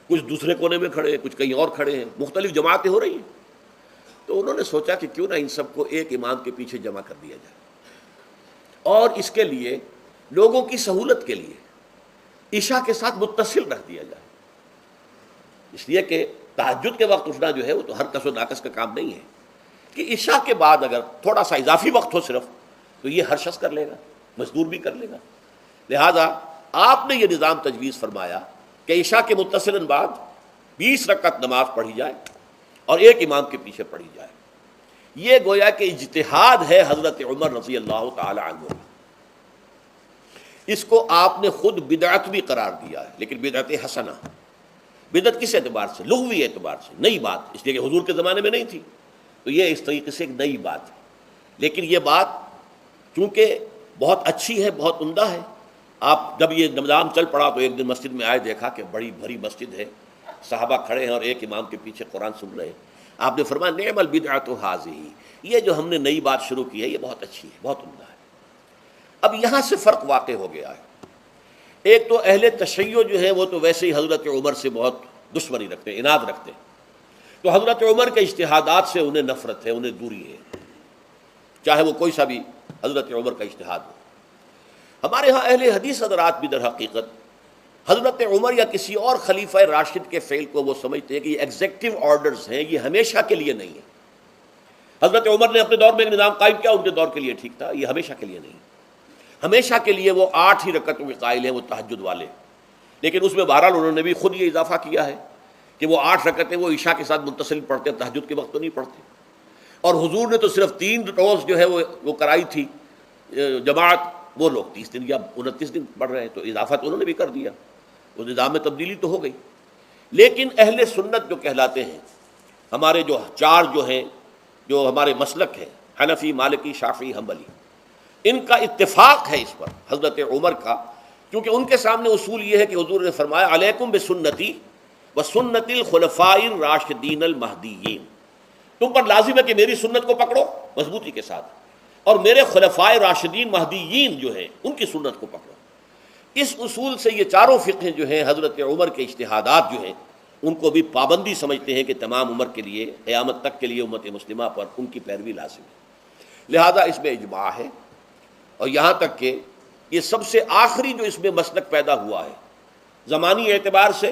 کچھ دوسرے کونے میں کھڑے ہیں، کچھ کہیں اور کھڑے ہیں، مختلف جماعتیں ہو رہی ہیں۔ تو انہوں نے سوچا کہ کیوں نہ ان سب کو ایک امام کے پیچھے جمع کر دیا جائے، اور اس کے لیے لوگوں کی سہولت کے لیے عشاء کے ساتھ متصل رکھ دیا جائے، اس لیے کہ تہجد کے وقت اٹھنا جو ہے وہ تو ہر کس و ناقص کا کام نہیں ہے، کہ عشاء کے بعد اگر تھوڑا سا اضافی وقت ہو صرف، تو یہ ہر شخص کر لے گا، مزدور بھی کر لے گا۔ لہذا آپ نے یہ نظام تجویز فرمایا کہ عشاء کے متصلاً بعد 20 رکعت نماز پڑھی جائے اور ایک امام کے پیچھے پڑھی جائے۔ یہ گویا کہ اجتہاد ہے حضرت عمر رضی اللہ تعالی عنہ، اس کو آپ نے خود بدعت بھی قرار دیا ہے، لیکن بدعت حسنہ۔ بدعت کس اعتبار سے؟ لغوی اعتبار سے، نئی بات، اس لیے کہ حضور کے زمانے میں نہیں تھی، تو یہ اس طریقے سے ایک نئی بات ہے، لیکن یہ بات چونکہ بہت اچھی ہے، بہت عمدہ ہے۔ آپ جب یہ نظام چل پڑا تو ایک دن مسجد میں آئے، دیکھا کہ بڑی بھری مسجد ہے، صحابہ کھڑے ہیں اور ایک امام کے پیچھے قرآن سن رہے ہیں۔ آپ نے فرمایا نعم البدعۃ ھذہ، یہ جو ہم نے نئی بات شروع کی ہے یہ بہت اچھی ہے، بہت عمدہ ہے۔ اب یہاں سے فرق واقع ہو گیا ہے، ایک تو اہل تشیع جو ہے وہ تو ویسے ہی حضرت عمر سے بہت دشمنی رکھتے ہیں، عناد رکھتے ہیں، تو حضرت عمر کے اجتہادات سے انہیں نفرت ہے، انہیں دوری ہے، چاہے وہ کوئی سا بھی حضرت عمر کا اجتہاد ہو۔ ہمارے ہاں اہل حدیث حضرات بھی در حقیقت حضرت عمر یا کسی اور خلیفہ راشد کے فعل کو وہ سمجھتے ہیں کہ یہ ایگزیکٹو آرڈرز ہیں، یہ ہمیشہ کے لیے نہیں ہے۔ حضرت عمر نے اپنے دور میں ایک نظام قائم کیا، ان کے دور کے لیے ٹھیک تھا، یہ ہمیشہ کے لیے نہیں۔ ہمیشہ کے لیے وہ 8 ہی رکعتوں کے قائل ہیں، وہ تہجد والے، لیکن اس میں بہرحال انہوں نے بھی خود یہ اضافہ کیا ہے کہ وہ 8 رکعتیں وہ عشاء کے ساتھ متصل پڑھتے ہیں، تہجد کے وقت تو نہیں پڑھتے۔ اور حضور نے تو صرف 3 روز جو ہے وہ کرائی تھی جماعت، وہ لوگ 30 دن یا 29 دن پڑھ رہے ہیں، تو اضافہ تو انہوں نے بھی کر دیا، اس نظام میں تبدیلی تو ہو گئی۔ لیکن اہل سنت جو کہلاتے ہیں، ہمارے جو 4 جو ہیں، جو ہمارے مسلک ہیں، حنفی، مالکی، شافعی، حنبلی، ان کا اتفاق ہے اس پر حضرت عمر کا، کیونکہ ان کے سامنے اصول یہ ہے کہ حضور نے فرمایا علیکم بسنتی وسنت الخلفاء الراشدین المہدیین، تم پر لازم ہے کہ میری سنت کو پکڑو مضبوطی کے ساتھ، اور میرے خلفائے راشدین مہدیین جو ہیں ان کی سنت کو پکڑو۔ اس اصول سے یہ 4 فقہ جو ہیں حضرت عمر کے اجتہادات جو ہیں ان کو بھی پابندی سمجھتے ہیں کہ تمام عمر کے لیے، قیامت تک کے لیے امت مسلمہ پر ان کی پیروی لازم ہے، لہذا اس میں اجماع ہے۔ اور یہاں تک کہ یہ سب سے آخری جو اس میں مسلک پیدا ہوا ہے زمانی اعتبار سے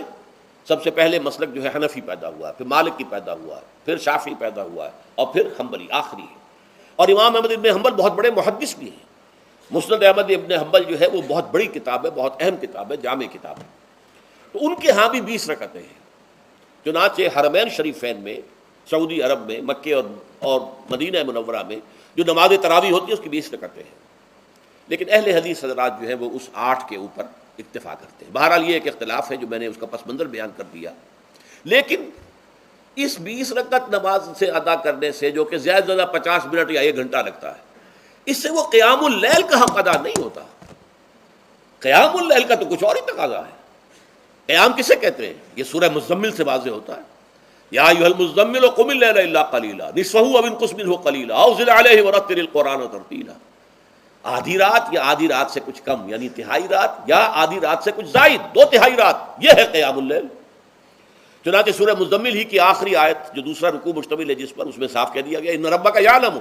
سب سے پہلے مسلک جو ہے حنفی پیدا ہوا ہے، پھر مالکی پیدا ہوا ہے، پھر شافعی پیدا ہوا ہے، اور پھر حنبلی آخری ہے. اور امام احمد ابن حنبل بہت بڑے محدث بھی ہیں. مسند احمد ابن حنبل جو ہے وہ بہت بڑی کتاب ہے، بہت اہم کتاب ہے، جامع کتاب ہے. تو ان کے ہاں بھی 20 رکعتیں ہیں. چنانچہ حرمین شریفین میں، سعودی عرب میں، مکے اور مدینہ منورہ میں جو نماز تراویح ہوتی ہے اس کی 20 رکعتیں ہیں. لیکن اہل حدیث حضرات جو ہیں وہ اس 8 کے اوپر اکتفا کرتے ہیں. بہرحال یہ ایک اختلاف ہے جو میں نے اس کا پس منظر بیان کر دیا. لیکن اس 20 رکعت نماز سے ادا کرنے سے، جو کہ زیادہ سے زیادہ 50 منٹ یا 1 گھنٹہ لگتا ہے، اس سے وہ قیام اللیل کا حق ادا نہیں ہوتا. قیام اللیل کا تو کچھ اور ہی تقاضا ہے. قیام کسے کہتے ہیں؟ یہ سورہ مزمل سے واضح ہوتا ہے. یا ایھا المزمل قم اللیل الا قلیلا نصفہ او انقص منہ قلیلا او زد علیہ ورتل القرآن ترتیلا. آدھی رات یا آدھی رات سے کچھ کم، یعنی تہائی رات، یا آدھی رات سے کچھ زائد، 2/3 رات، یہ ہے قیام اللیل. چنانچہ سورہ مزمل ہی کی آخری آیت جو دوسرا رکوع مشتمل ہے جس پر، اس میں صاف کہہ دیا گیا ان ربک یعلم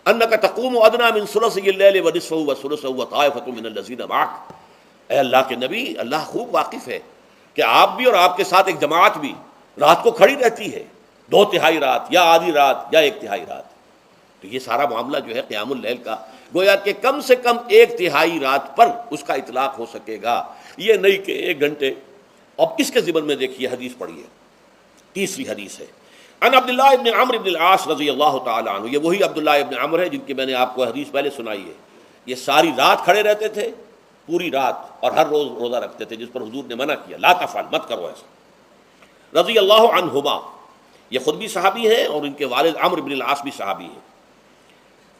انک تقوم ادنی من ثلثی اللیل ونصفہ وثلثہ وطائفۃ من الذین معک. اے اللہ کے نبی، اللہ خوب واقف ہے کہ آپ بھی اور آپ کے ساتھ ایک جماعت بھی رات کو کھڑی رہتی ہے، 2/3 رات یا آدھی رات یا 1/3 رات. تو یہ سارا معاملہ جو ہے قیام اللیل کا، گویا کہ کم سے کم 1/3 رات پر اس کا اطلاق ہو سکے گا، یہ نہیں کہ 1 گھنٹے. اب اس کے ضمن میں دیکھیے حدیث پڑھیے. تیسری حدیث ہے عن عبداللہ ابن عمرو بن العاص رضی اللہ تعالی عنہ. یہ وہی عبداللہ ابن عمرو ہے جن کی میں نے آپ کو حدیث پہلے سنائی ہے. یہ ساری رات کھڑے رہتے تھے، پوری رات، اور ہر روز روزہ رکھتے تھے، جس پر حضور نے منع کیا، لا تفعل، مت کرو ایسا. رضی اللہ عنہما، یہ خود بھی صحابی ہیں اور ان کے والد عمرو بن العاص بھی صحابی ہیں.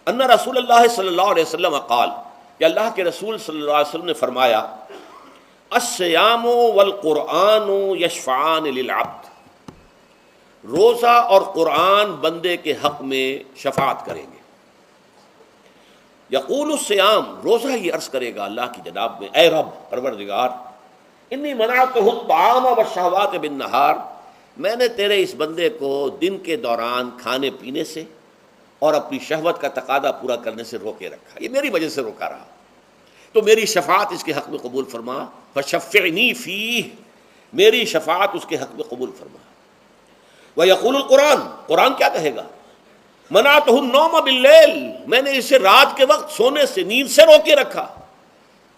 ان رسول اللہ صلی اللہ علیہ وسلم قال، کہ اللہ کے رسول صلی اللہ علیہ وسلم نے فرمایا الصیام والقرآن یشفعان للعبد. روزہ اور قرآن بندے کے حق میں شفاعت کریں گے. یقول الصیام، روزہ یہ عرض کرے گا اللہ کی جناب میں، اے رب پروردگار، انی منعتہ الطعام والشہوات بالنہار، میں نے تیرے اس بندے کو دن کے دوران کھانے پینے سے اور اپنی شہوت کا تقاضا پورا کرنے سے روکے رکھا، یہ میری وجہ سے روکا رہا، تو میری شفاعت اس کے حق میں قبول فرما. فشفعنی فیہ، میری شفاعت اس کے حق میں قبول فرما. ویقول القرآن، قرآن کیا کہے گا؟ منعتہ النوم باللیل، میں نے اسے رات کے وقت سونے سے، نیند سے روکے رکھا.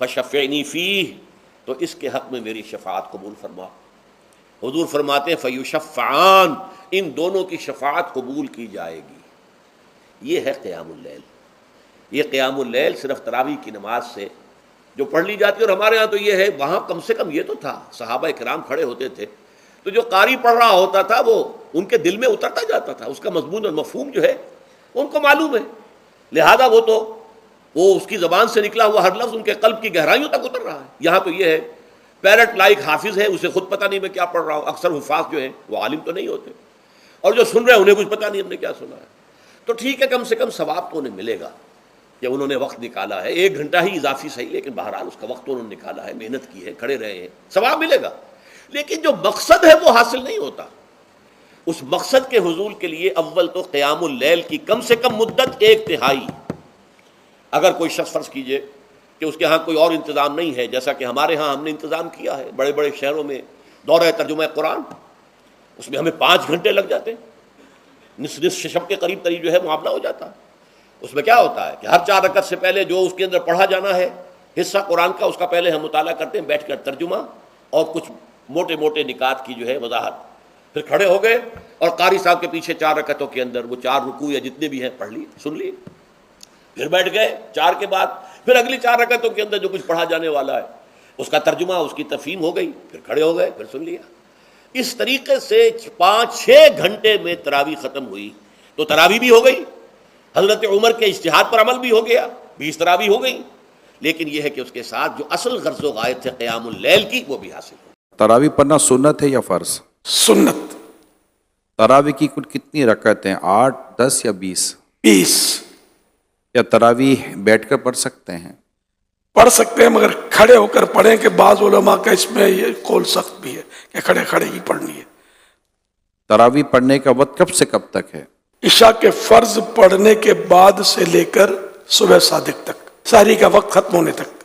فشفعنی فیہ، تو اس کے حق میں میری شفاعت قبول فرما. حضور فرماتے ہیں فیشفعان، ان دونوں کی شفاعت قبول کی جائے گی. یہ ہے قیام اللیل. یہ قیام اللیل صرف تراویح کی نماز سے جو پڑھ لی جاتی ہے، اور ہمارے ہاں تو یہ ہے، وہاں کم سے کم یہ تو تھا، صحابہ کرام کھڑے ہوتے تھے تو جو قاری پڑھ رہا ہوتا تھا وہ ان کے دل میں اترتا جاتا تھا، اس کا مضمون اور مفہوم جو ہے ان کو معلوم ہے، لہذا وہ اس کی زبان سے نکلا ہوا ہر لفظ ان کے قلب کی گہرائیوں تک اتر رہا ہے. یہاں تو یہ ہے پیرٹ لائک حافظ ہے، اسے خود پتہ نہیں میں کیا پڑھ رہا ہوں. اکثر حفاظ جو ہیں وہ عالم تو نہیں ہوتے، اور جو سن رہے ہیں انہیں کچھ پتہ نہیں ہم نے کیا سنا ہے. تو ٹھیک ہے، کم سے کم ثواب تو انہیں ملے گا کہ انہوں نے وقت نکالا ہے. 1 گھنٹہ ہی اضافی صحیح، لیکن بہرحال اس کا وقت تو انہوں نے نکالا ہے، محنت کی ہے، کھڑے رہے ہیں، ثواب ملے گا. لیکن جو مقصد ہے وہ حاصل نہیں ہوتا. اس مقصد کے حصول کے لیے اول تو قیام اللیل کی کم سے کم مدت 1/3. اگر کوئی شخص فرض کیجئے کہ اس کے ہاں کوئی اور انتظام نہیں ہے، جیسا کہ ہمارے ہاں ہم نے انتظام کیا ہے، بڑے بڑے شہروں میں دورہ ترجمہ قرآن، اس میں ہمیں 5 گھنٹے لگ جاتے ہیں، نصف شب کے قریب جو ہے معاملہ ہو جاتا ہے. اس میں کیا ہوتا ہے کہ ہر 4 رکعت سے پہلے جو اس کے اندر پڑھا جانا ہے حصہ قرآن کا، اس کا پہلے ہم مطالعہ کرتے ہیں بیٹھ کر، ترجمہ اور کچھ موٹے موٹے نکات کی جو ہے وضاحت. پھر کھڑے ہو گئے اور قاری صاحب کے پیچھے 4 رکعتوں کے اندر وہ 4 رکوع یا جتنے بھی ہیں پڑھ لی، سن لی. پھر بیٹھ گئے 4 کے بعد پھر اگلی 4 رکعتوں کے اندر جو کچھ پڑھا جانے والا ہے اس کا ترجمہ، اس کی تفہیم ہو گئی. پھر کھڑے ہو گئے، پھر سن لیا. اس طریقے سے 5-6 گھنٹے میں تراویح ختم ہوئی. تو تراویح بھی ہو گئی، حضرت عمر کے اجتہاد پر عمل بھی ہو گیا، 20 تراویح ہو گئی. لیکن یہ ہے کہ اس کے ساتھ جو اصل غرض و غایت ہے قیام اللیل کی، وہ بھی حاصل ہو.
تراویح پڑھنا سنت ہے یا فرض؟
سنت.
تراویح کی کل کتنی رکعتیں، 8، 10 یا 20؟
20.
یا تراویح بیٹھ کر پڑھ سکتے ہیں؟
پڑھ سکتے ہیں، مگر کھڑے ہو کر پڑھیں کہ بعض علماء کا اس میں یہ قول سخت بھی ہے کہ کھڑے کھڑے ہی پڑھنی ہے.
تراویح پڑھنے کا وقت کب سے کب تک ہے؟
عشاء کے فرض پڑھنے کے بعد سے لے کر صبح صادق تک، سحری کا وقت ختم ہونے تک.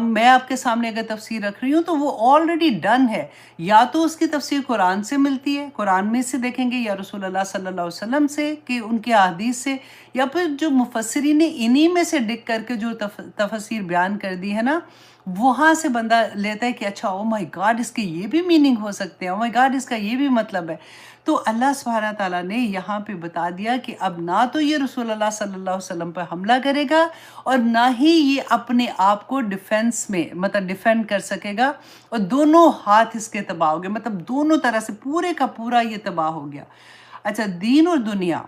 میں آپ کے سامنے اگر تفسیر رکھ رہی ہوں تو وہ آلریڈی ڈن ہے. یا تو اس کی تفسیر قرآن سے ملتی ہے، قرآن میں سے دیکھیں گے، یا رسول اللہ صلی اللہ علیہ وسلم سے کہ ان کے احادیث سے، یا پھر جو مفسرین نے انہی میں سے ڈگ کر کے جو تفسیر بیان کر دی ہے نا، وہاں سے بندہ لیتا ہے کہ اچھا او مائی گاڈ اس کے یہ بھی میننگ ہو سکتے ہیں، او مائی گاڈ اس کا یہ بھی مطلب ہے. تو اللہ سبحانہ تعالیٰ نے یہاں پہ بتا دیا کہ اب نہ تو یہ رسول اللہ صلی اللہ علیہ وسلم پر حملہ کرے گا، اور نہ ہی یہ اپنے آپ کو ڈیفینس میں مطلب ڈیفینڈ کر سکے گا، اور دونوں ہاتھ اس کے تباہ ہو گئے، مطلب دونوں طرح سے پورے کا پورا یہ تباہ ہو گیا. اچھا، دین اور دنیا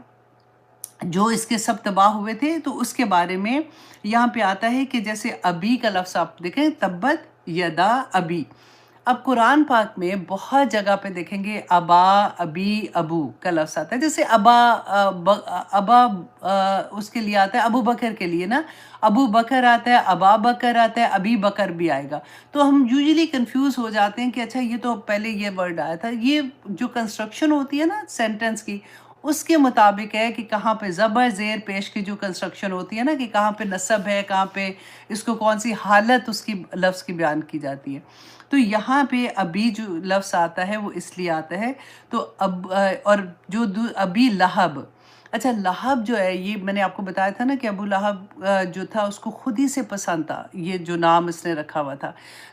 جو اس کے سب تباہ ہوئے تھے، تو اس کے بارے میں یہاں پہ آتا ہے کہ جیسے ابی کا لفظ آپ دیکھیں، تبت یدا ابی. اب قرآن پاک میں بہت جگہ پہ دیکھیں گے ابا، ابی، ابو کا لفظ آتا ہے. جیسے ابا اس کے لیے آتا ہے ابو بکر کے لیے نا، ابو بکر آتا ہے، ابا بکر آتا ہے، ابی بکر بھی آئے گا. تو ہم یوزلی کنفیوز ہو جاتے ہیں کہ اچھا یہ تو پہلے یہ ورڈ آیا تھا. یہ جو کنسٹرکشن ہوتی ہے نا سینٹنس کی، اس کے مطابق ہے کہ کہاں پہ زبر زیر پیش کی جو کنسٹرکشن ہوتی ہے نا، کہ کہاں پہ نصب ہے، کہاں پہ اس کو کون سی حالت اس کی لفظ کی بیان کی جاتی ہے. تو یہاں پہ ابھی جو لفظ آتا ہے وہ اس لیے آتا ہے. تو اور جو ابھی لہب، اچھا لہب جو ہے، یہ میں نے آپ کو بتایا تھا نا کہ ابو لہب جو تھا اس کو خود ہی سے پسند تھا یہ جو نام اس نے رکھا ہوا تھا.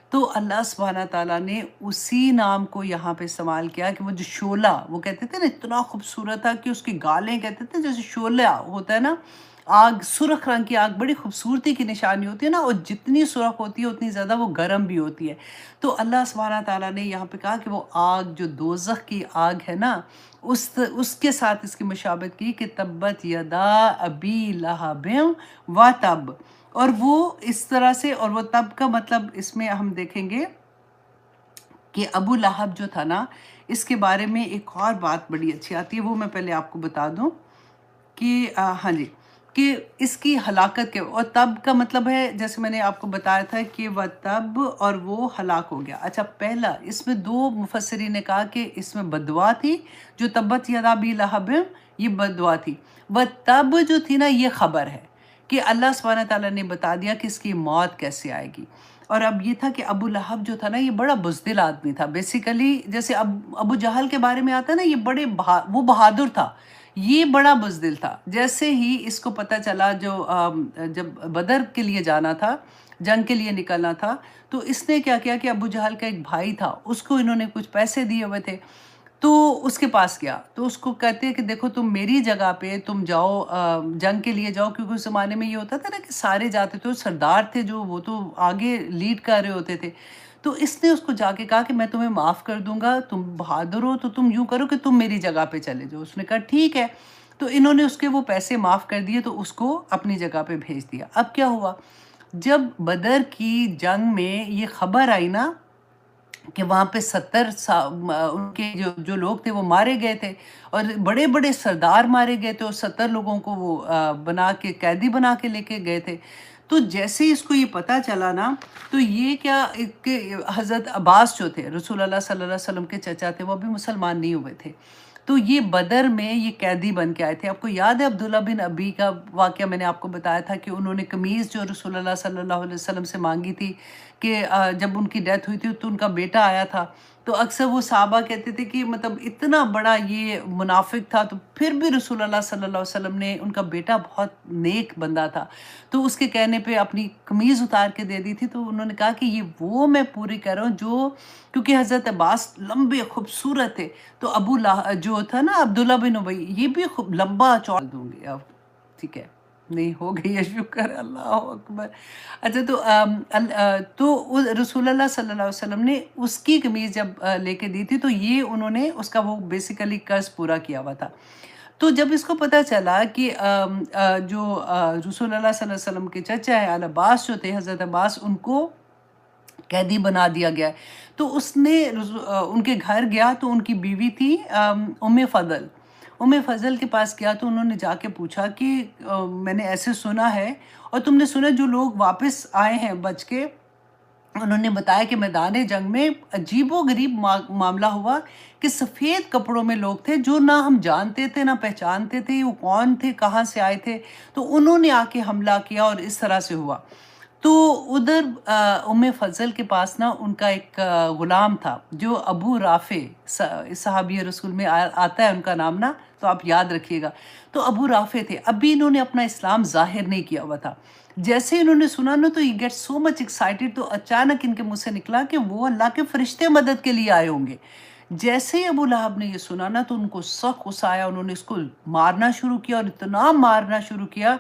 تو اللہ سبحانہ تعالیٰ نے اسی نام کو یہاں پہ استعمال کیا کہ وہ جو شعلہ وہ کہتے تھے نا، اتنا خوبصورت تھا کہ اس کی گالیں کہتے تھے جیسے شعلہ ہوتا ہے نا، آگ، سرخ رنگ کی آگ بڑی خوبصورتی کی نشانی ہوتی ہے نا، اور جتنی سرخ ہوتی ہے اتنی زیادہ وہ گرم بھی ہوتی ہے. تو اللہ سبحانہ تعالیٰ نے یہاں پہ کہا کہ وہ آگ جو دوزخ کی آگ ہے نا، اس کے ساتھ اس کی مشابہت کی کہ تبت یدا ابی لہب و تب. اور وہ اس طرح سے، اور وہ تب کا مطلب اس میں ہم دیکھیں گے کہ ابو لہب جو تھا نا، اس کے بارے میں ایک اور بات بڑی اچھی آتی ہے، وہ میں پہلے آپ کو بتا دوں کہ ہاں جی، کہ اس کی ہلاکت کے، اور تب کا مطلب ہے جیسے میں نے آپ کو بتایا تھا کہ وہ تب اور وہ ہلاک ہو گیا. اچھا، پہلا اس میں دو مفسرین نے کہا کہ اس میں بدعا تھی، جو تبت یدا ابی لہب یہ بدعا تھی. وہ تب جو تھی نا یہ خبر ہے کہ اللہ سبحانہ تعالیٰ نے بتا دیا کہ اس کی موت کیسے آئے گی. اور اب یہ تھا کہ ابو لہب جو تھا نا یہ بڑا بزدل آدمی تھا. بیسیکلی جیسے ابو جہل کے بارے میں آتا ہے نا، یہ وہ بہادر تھا، یہ بڑا بزدل تھا. جیسے ہی اس کو پتہ چلا جب بدر کے لیے جانا تھا، جنگ کے لیے نکلنا تھا، تو اس نے کیا کیا کہ ابو جہل کا ایک بھائی تھا، اس کو انہوں نے کچھ پیسے دیے ہوئے تھے، تو اس کے پاس گیا. تو اس کو کہتے ہیں کہ دیکھو تم میری جگہ پہ تم جاؤ، جنگ کے لیے جاؤ، کیونکہ اس زمانے میں یہ ہوتا تھا نا کہ سارے جاتے تھے، سردار تھے جو وہ تو آگے لیڈ کر رہے ہوتے تھے. تو اس نے اس کو جا کے کہا کہ میں تمہیں معاف کر دوں گا، تم بہادر ہو تو تم یوں کرو کہ تم میری جگہ پہ چلے جاؤ. اس نے کہا ٹھیک ہے. تو انہوں نے اس کے وہ پیسے معاف کر دیے، تو اس کو اپنی جگہ پہ بھیج دیا. اب کیا ہوا، جب بدر کی جنگ میں یہ خبر آئی نا کہ وہاں پہ 70 ان کے جو لوگ تھے وہ مارے گئے تھے، اور بڑے بڑے سردار مارے گئے تھے، اور 70 لوگوں کو وہ قیدی بنا کے لے کے گئے تھے. تو جیسے ہی اس کو یہ پتہ چلا نا، تو یہ کیا کہ حضرت عباس جو تھے رسول اللہ صلی اللہ علیہ وسلم کے چچا تھے، وہ بھی مسلمان نہیں ہوئے تھے. تو یہ بدر میں یہ قیدی بن کے آئے تھے. آپ کو یاد ہے عبداللہ بن ابی کا واقعہ میں نے آپ کو بتایا تھا کہ انہوں نے قمیض جو رسول اللہ صلی اللہ علیہ وسلم سے مانگی تھی، کہ جب ان کی ڈیتھ ہوئی تھی تو ان کا بیٹا آیا تھا. تو اکثر وہ صحابہ کہتے تھے کہ مطلب اتنا بڑا یہ منافق تھا، تو پھر بھی رسول اللہ صلی اللہ علیہ وسلم نے، ان کا بیٹا بہت نیک بندہ تھا، تو اس کے کہنے پہ اپنی قمیض اتار کے دے دی تھی. تو انہوں نے کہا کہ یہ وہ میں پوری کر رہا ہوں کیونکہ حضرت عباس لمبے خوبصورت تھے، تو جو تھا نا عبداللہ بن ابی، یہ بھی لمبا چوڑا دوں گی. اب ٹھیک ہے، نہیں ہو گئی ہے، شکر، اللہ اکبر. اچھا، تو رسول اللہ صلی اللہ علیہ وسلم نے اس کی قمیض جب لے کے دی تھی، تو یہ انہوں نے اس کا وہ بیسیکلی قرض پورا کیا ہوا تھا. تو جب اس کو پتہ چلا کہ جو رسول اللہ صلی اللہ علیہ وسلم کے چچا ہے العباس جو تھے، حضرت عباس، ان کو قیدی بنا دیا گیا ہے، تو اس نے ان کے گھر گیا. تو ان کی بیوی تھی ام فضل کے پاس گیا. تو انہوں نے جا کے پوچھا کہ میں نے ایسے سنا ہے، اور تم نے سنا جو لوگ واپس آئے ہیں بچ کے، انہوں نے بتایا کہ میدان جنگ میں عجیب و غریب معاملہ ہوا کہ سفید کپڑوں میں لوگ تھے جو نہ ہم جانتے تھے نہ پہچانتے تھے وہ کون تھے، کہاں سے آئے تھے. تو انہوں نے آ کے حملہ کیا اور اس طرح سے ہوا. تو ادھر ام فضل کے پاس نا ان کا ایک غلام تھا جو ابو رافع صحابی رسول میں آتا ہے ان کا نام نا، تو آپ یاد رکھیے گا. تو ابو رافع تھے، ابھی انہوں نے اپنا اسلام ظاہر نہیں کیا ہوا تھا. جیسے انہوں نے سنا نا تو یہ گیٹ سو مچ ایکسائٹیڈ، تو اچانک ان کے منہ سے نکلا کہ وہ اللہ کے فرشتے مدد کے لیے آئے ہوں گے. جیسے ہی ابو لہب نے یہ سنا نا تو ان کو سخت غصہ آیا، انہوں نے اس کو مارنا شروع کیا اور اتنا مارنا شروع کیا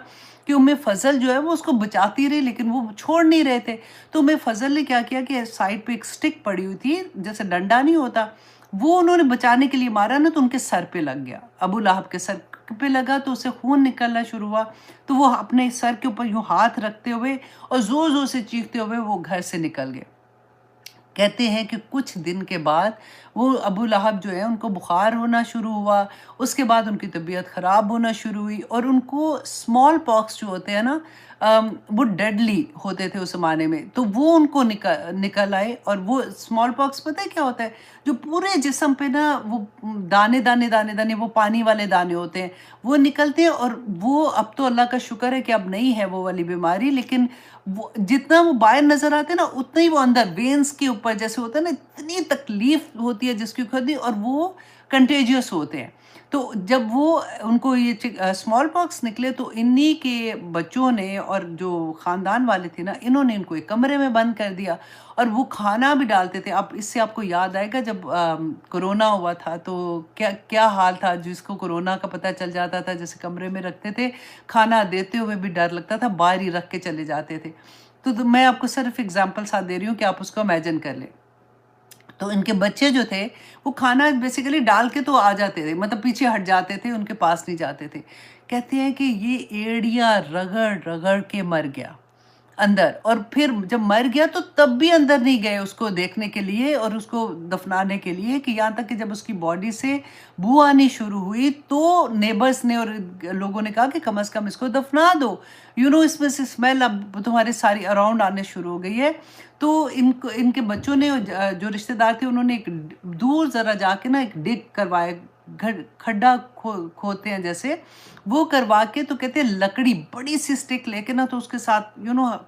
کہ ام فضل جو ہے وہ اس کو بچاتی رہی لیکن وہ چھوڑ نہیں رہے تھے. تو ام فضل نے کیا کیا کہ سائڈ پہ ایک سٹک پڑی ہوئی تھی جیسے ڈنڈا نہیں ہوتا، وہ انہوں نے بچانے کے لیے مارا نا تو ان کے سر پہ لگ گیا، ابو لہب کے سر پہ لگا تو اسے خون نکلنا شروع ہوا. تو وہ اپنے سر کے اوپر یوں ہاتھ رکھتے ہوئے اور زور زور سے چیختے ہوئے وہ گھر سے نکل گئے. کہتے ہیں کہ کچھ دن کے بعد وہ ابو لہب جو ہے ان کو بخار ہونا شروع ہوا، اس کے بعد ان کی طبیعت خراب ہونا شروع ہوئی، اور ان کو اسمال پاکس جو ہوتے ہیں نا وہ ڈیڈلی ہوتے تھے اس زمانے میں، تو وہ ان کو نکل آئے. اور وہ اسمال پاکس پتہ ہے کیا ہوتا ہے؟ جو پورے جسم پہ نا وہ دانے دانے دانے دانے، وہ پانی والے دانے ہوتے ہیں، وہ نکلتے ہیں. اور وہ اب تو اللہ کا شکر ہے کہ اب نہیں ہے وہ والی بیماری، لیکن وہ جتنا وہ باہر نظر آتے ہیں نا اتنا ہی وہ اندر وینس کے اوپر جیسے ہوتا ہے نا، اتنی تکلیف ہوتی ہے جس کی خود، اور وہ کنٹیجیس ہوتے ہیں. تو جب وہ ان کو یہ اسمال پاکس نکلے تو انہی کے بچوں نے اور جو خاندان والے تھے نا، انہوں نے ان کو ایک کمرے میں بند کر دیا اور وہ کھانا بھی ڈالتے تھے. اب اس سے آپ کو یاد آئے گا جب کرونا ہوا تھا تو کیا حال تھا، جس کو کرونا کا پتہ چل جاتا تھا جیسے کمرے میں رکھتے تھے، کھانا دیتے ہوئے بھی ڈر لگتا تھا، باہر ہی رکھ کے چلے جاتے تھے. تو میں آپ کو صرف ایگزامپل ساتھ دے رہی ہوں کہ آپ اس کو امیجن کر لیں. تو ان کے بچے جو تھے وہ کھانا بیسیکلی ڈال کے تو آ جاتے تھے، مطلب پیچھے ہٹ جاتے تھے، ان کے پاس نہیں جاتے تھے. کہتے ہیں کہ یہ ایڑیاں رگڑ رگڑ کے مر گیا اندر، اور پھر جب مر گیا تو تب بھی اندر نہیں گئے اس کو دیکھنے کے لیے اور اس کو دفنانے کے لیے، کہ یہاں تک کہ جب اس کی باڈی سے بو آنی شروع ہوئی تو نیبرز نے اور لوگوں نے کہا کہ کم از کم اس کو دفنا دو، اس میں سے اسمیل اب تمہارے ساری اراؤنڈ آنے شروع ہو گئی ہے. تو ان کے بچوں نے جو رشتہ دار تھے انہوں نے ایک دور ذرا جا کے نا ایک ڈگ کروائے، کھڈا کھوتے ہیں جیسے وہ کروا کے، تو کہتے ہیں لکڑی بڑی سی سٹک لے کے نا تو اس کے ساتھ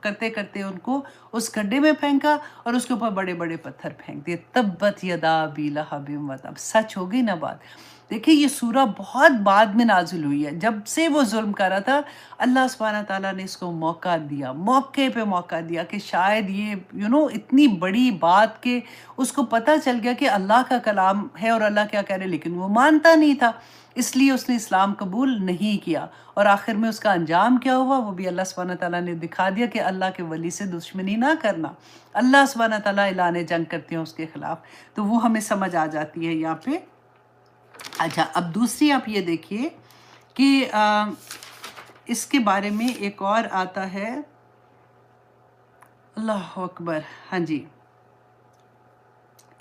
کرتے کرتے ان کو اس گڈھے میں پھینکا اور اس کے اوپر بڑے بڑے پتھر پھینک دیے. تبت یدا ابی لہب وتب. سچ ہو گئی نا بات. دیکھیں یہ سورہ بہت بعد میں نازل ہوئی ہے، جب سے وہ ظلم کر رہا تھا اللہ سبحانہ تعالیٰ نے اس کو موقع دیا، موقع پہ موقع دیا کہ شاید یہ اتنی بڑی بات کہ اس کو پتہ چل گیا کہ اللہ کا کلام ہے اور اللہ کیا کہہ رہے، لیکن وہ مانتا نہیں تھا، اس لیے اس نے اسلام قبول نہیں کیا. اور آخر میں اس کا انجام کیا ہوا وہ بھی اللہ سبحانہ تعالیٰ نے دکھا دیا کہ اللہ کے ولی سے دشمنی نہ کرنا، اللہ سبحانہ تعالیٰ اعلان جنگ کرتے ہیں اس کے خلاف. تو وہ ہمیں سمجھ آ جاتی ہے یہاں پہ. اچھا اب دوسری آپ یہ دیکھیے کہ اس کے بارے میں ایک اور آتا ہے، اللہ اکبر. ہاں جی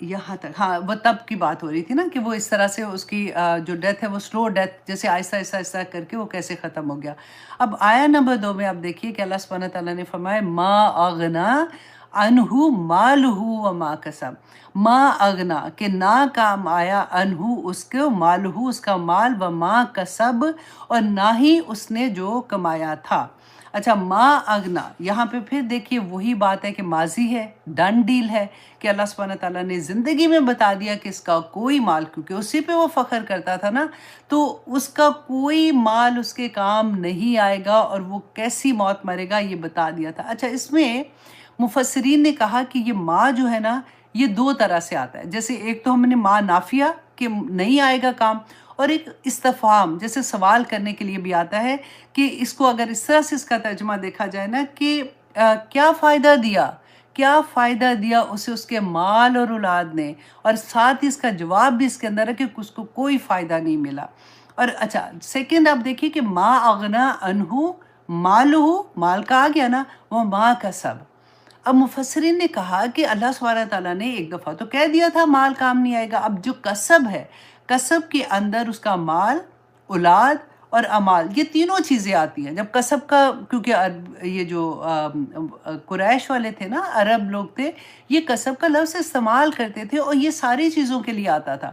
یہاں تک، ہاں وہ تب کی بات ہو رہی تھی نا کہ وہ اس طرح سے اس کی جو ڈیتھ ہے وہ سلو ڈیتھ جیسے آہستہ آہستہ آہستہ کر کے وہ کیسے ختم ہو گیا. اب آیا نمبر 2 میں آپ دیکھیے کہ اللہ سبحانہ تعالیٰ نے فرمایا ما اغنا انہو مالہ وما کسب. ما اغنا کہ نہ کام آیا انہو اس کے مالہ اس کا مال، وما کسب اور نہ ہی اس نے جو کمایا تھا. اچھا ما اغنا یہاں پہ پھر دیکھیے وہی بات ہے کہ ماضی ہے، ڈن ڈیل ہے کہ اللہ سبحانہ تعالیٰ نے زندگی میں بتا دیا کہ اس کا کوئی مال، کیونکہ اسی پہ وہ فخر کرتا تھا نا، تو اس کا کوئی مال اس کے کام نہیں آئے گا اور وہ کیسی موت مرے گا یہ بتا دیا تھا. اچھا اس میں مفسرین نے کہا کہ یہ ما جو ہے نا یہ 2 طرح سے آتا ہے. جیسے ایک تو ہم نے ما نافیہ کہ نہیں آئے گا کام، اور ایک استفہام جیسے سوال کرنے کے لیے بھی آتا ہے کہ اس کو اگر اس طرح سے اس کا ترجمہ دیکھا جائے نا کہ کیا فائدہ دیا اسے اس کے مال اور اولاد نے، اور ساتھ ہی اس کا جواب بھی اس کے اندر ہے کہ اس کو کوئی فائدہ نہیں ملا. اور اچھا سیکنڈ آپ دیکھیے کہ ما اغنا انہو مالہ، مال کا آ گیا نا، وہ ما کسب. اب مفسرین نے کہا کہ اللہ سبحانہ تعالیٰ نے ایک دفعہ تو کہہ دیا تھا مال کام نہیں آئے گا، اب جو کسب ہے، کسب کے اندر اس کا مال، اولاد اور امال، یہ تینوں چیزیں آتی ہیں. جب کسب کا، کیونکہ یہ جو قریش والے تھے نا، عرب لوگ تھے، یہ کسب کا لفظ استعمال کرتے تھے اور یہ ساری چیزوں کے لیے آتا تھا.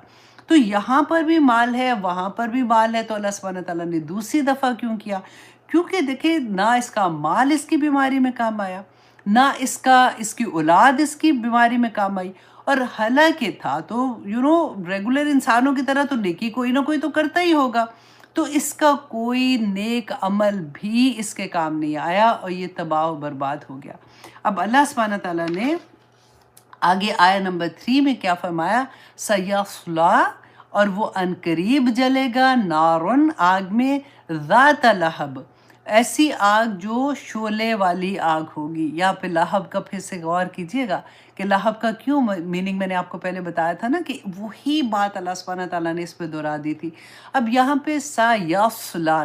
تو یہاں پر بھی مال ہے، وہاں پر بھی مال ہے، تو اللہ سبحانہ تعالیٰ نے دوسری دفعہ کیوں کیا؟ کیونکہ دیکھیں نہ اس کا مال اس کی بیماری میں کام آیا، نہ اس کی اولاد اس کی بیماری میں کام آئی، اور حالانکہ تھا تو ریگولر انسانوں کی طرح تو نیکی کوئی نہ کوئی تو کرتا ہی ہوگا، تو اس کا کوئی نیک عمل بھی اس کے کام نہیں آیا اور یہ تباہ و برباد ہو گیا۔ اب اللہ سبحانہ تعالیٰ نے آگے آیہ نمبر 3 میں کیا فرمایا؟ سیصلا، اور وہ عنقریب جلے گا، نارن، آگ میں، ذات لہب، ایسی آگ جو شعلے والی آگ ہوگی۔ یہاں پہ لہب کا پھر سے غور کیجئے گا کہ لہب کا کیوں میننگ میں نے آپ کو پہلے بتایا تھا نا کہ وہی بات اللہ سبحانہ تعالیٰ نے اس پہ دہرا دی تھی۔ اب یہاں پہ سیصلا،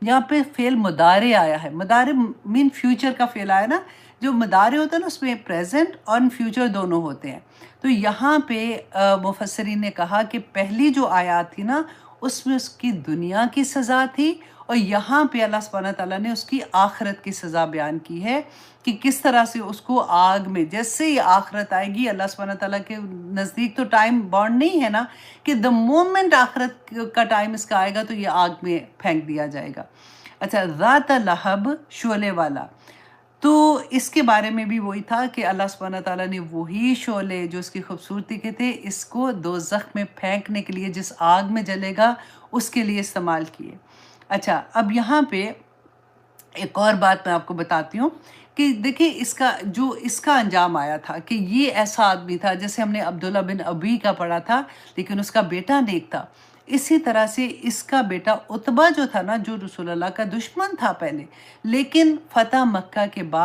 یہاں پہ فعل مضارع آیا ہے، مضارع مین فیوچر کا فعل آیا نا، جو مضارع ہوتا ہے نا اس میں پریزنٹ اور فیوچر دونوں ہوتے ہیں۔ تو یہاں پہ مفسرین نے کہا کہ پہلی جو آیات تھی نا اس میں اس کی دنیا کی سزا تھی، اور یہاں پہ اللہ سبحانہ تعالیٰ نے اس کی آخرت کی سزا بیان کی ہے کہ کس طرح سے اس کو آگ میں، جیسے ہی آخرت آئے گی، اللہ سبحانہ تعالیٰ کے نزدیک تو ٹائم بانڈ نہیں ہے نا کہ دا مومنٹ آخرت کا ٹائم اس کا آئے گا تو یہ آگ میں پھینک دیا جائے گا۔ اچھا، ذات لہب، شعلے والا، تو اس کے بارے میں بھی وہی تھا کہ اللہ سبحانہ تعالیٰ نے وہی شعلے جو اس کی خوبصورتی کے تھے اس کو دوزخ میں پھینکنے کے لیے، جس آگ میں جلے گا اس کے لیے استعمال کیے۔ اچھا، اب یہاں پہ ایک اور بات میں آپ کو بتاتی ہوں کہ دیکھیں اس کا انجام آیا تھا کہ یہ ایسا آدمی تھا، جیسے ہم نے عبداللہ بن ابی کا پڑھا تھا، لیکن اس کا بیٹا نیک تھا۔ اسی طرح سے اس کا بیٹا عتبہ جو تھا نا، جو رسول اللہ کا دشمن تھا پہلے، لیکن فتح مکہ کے بعد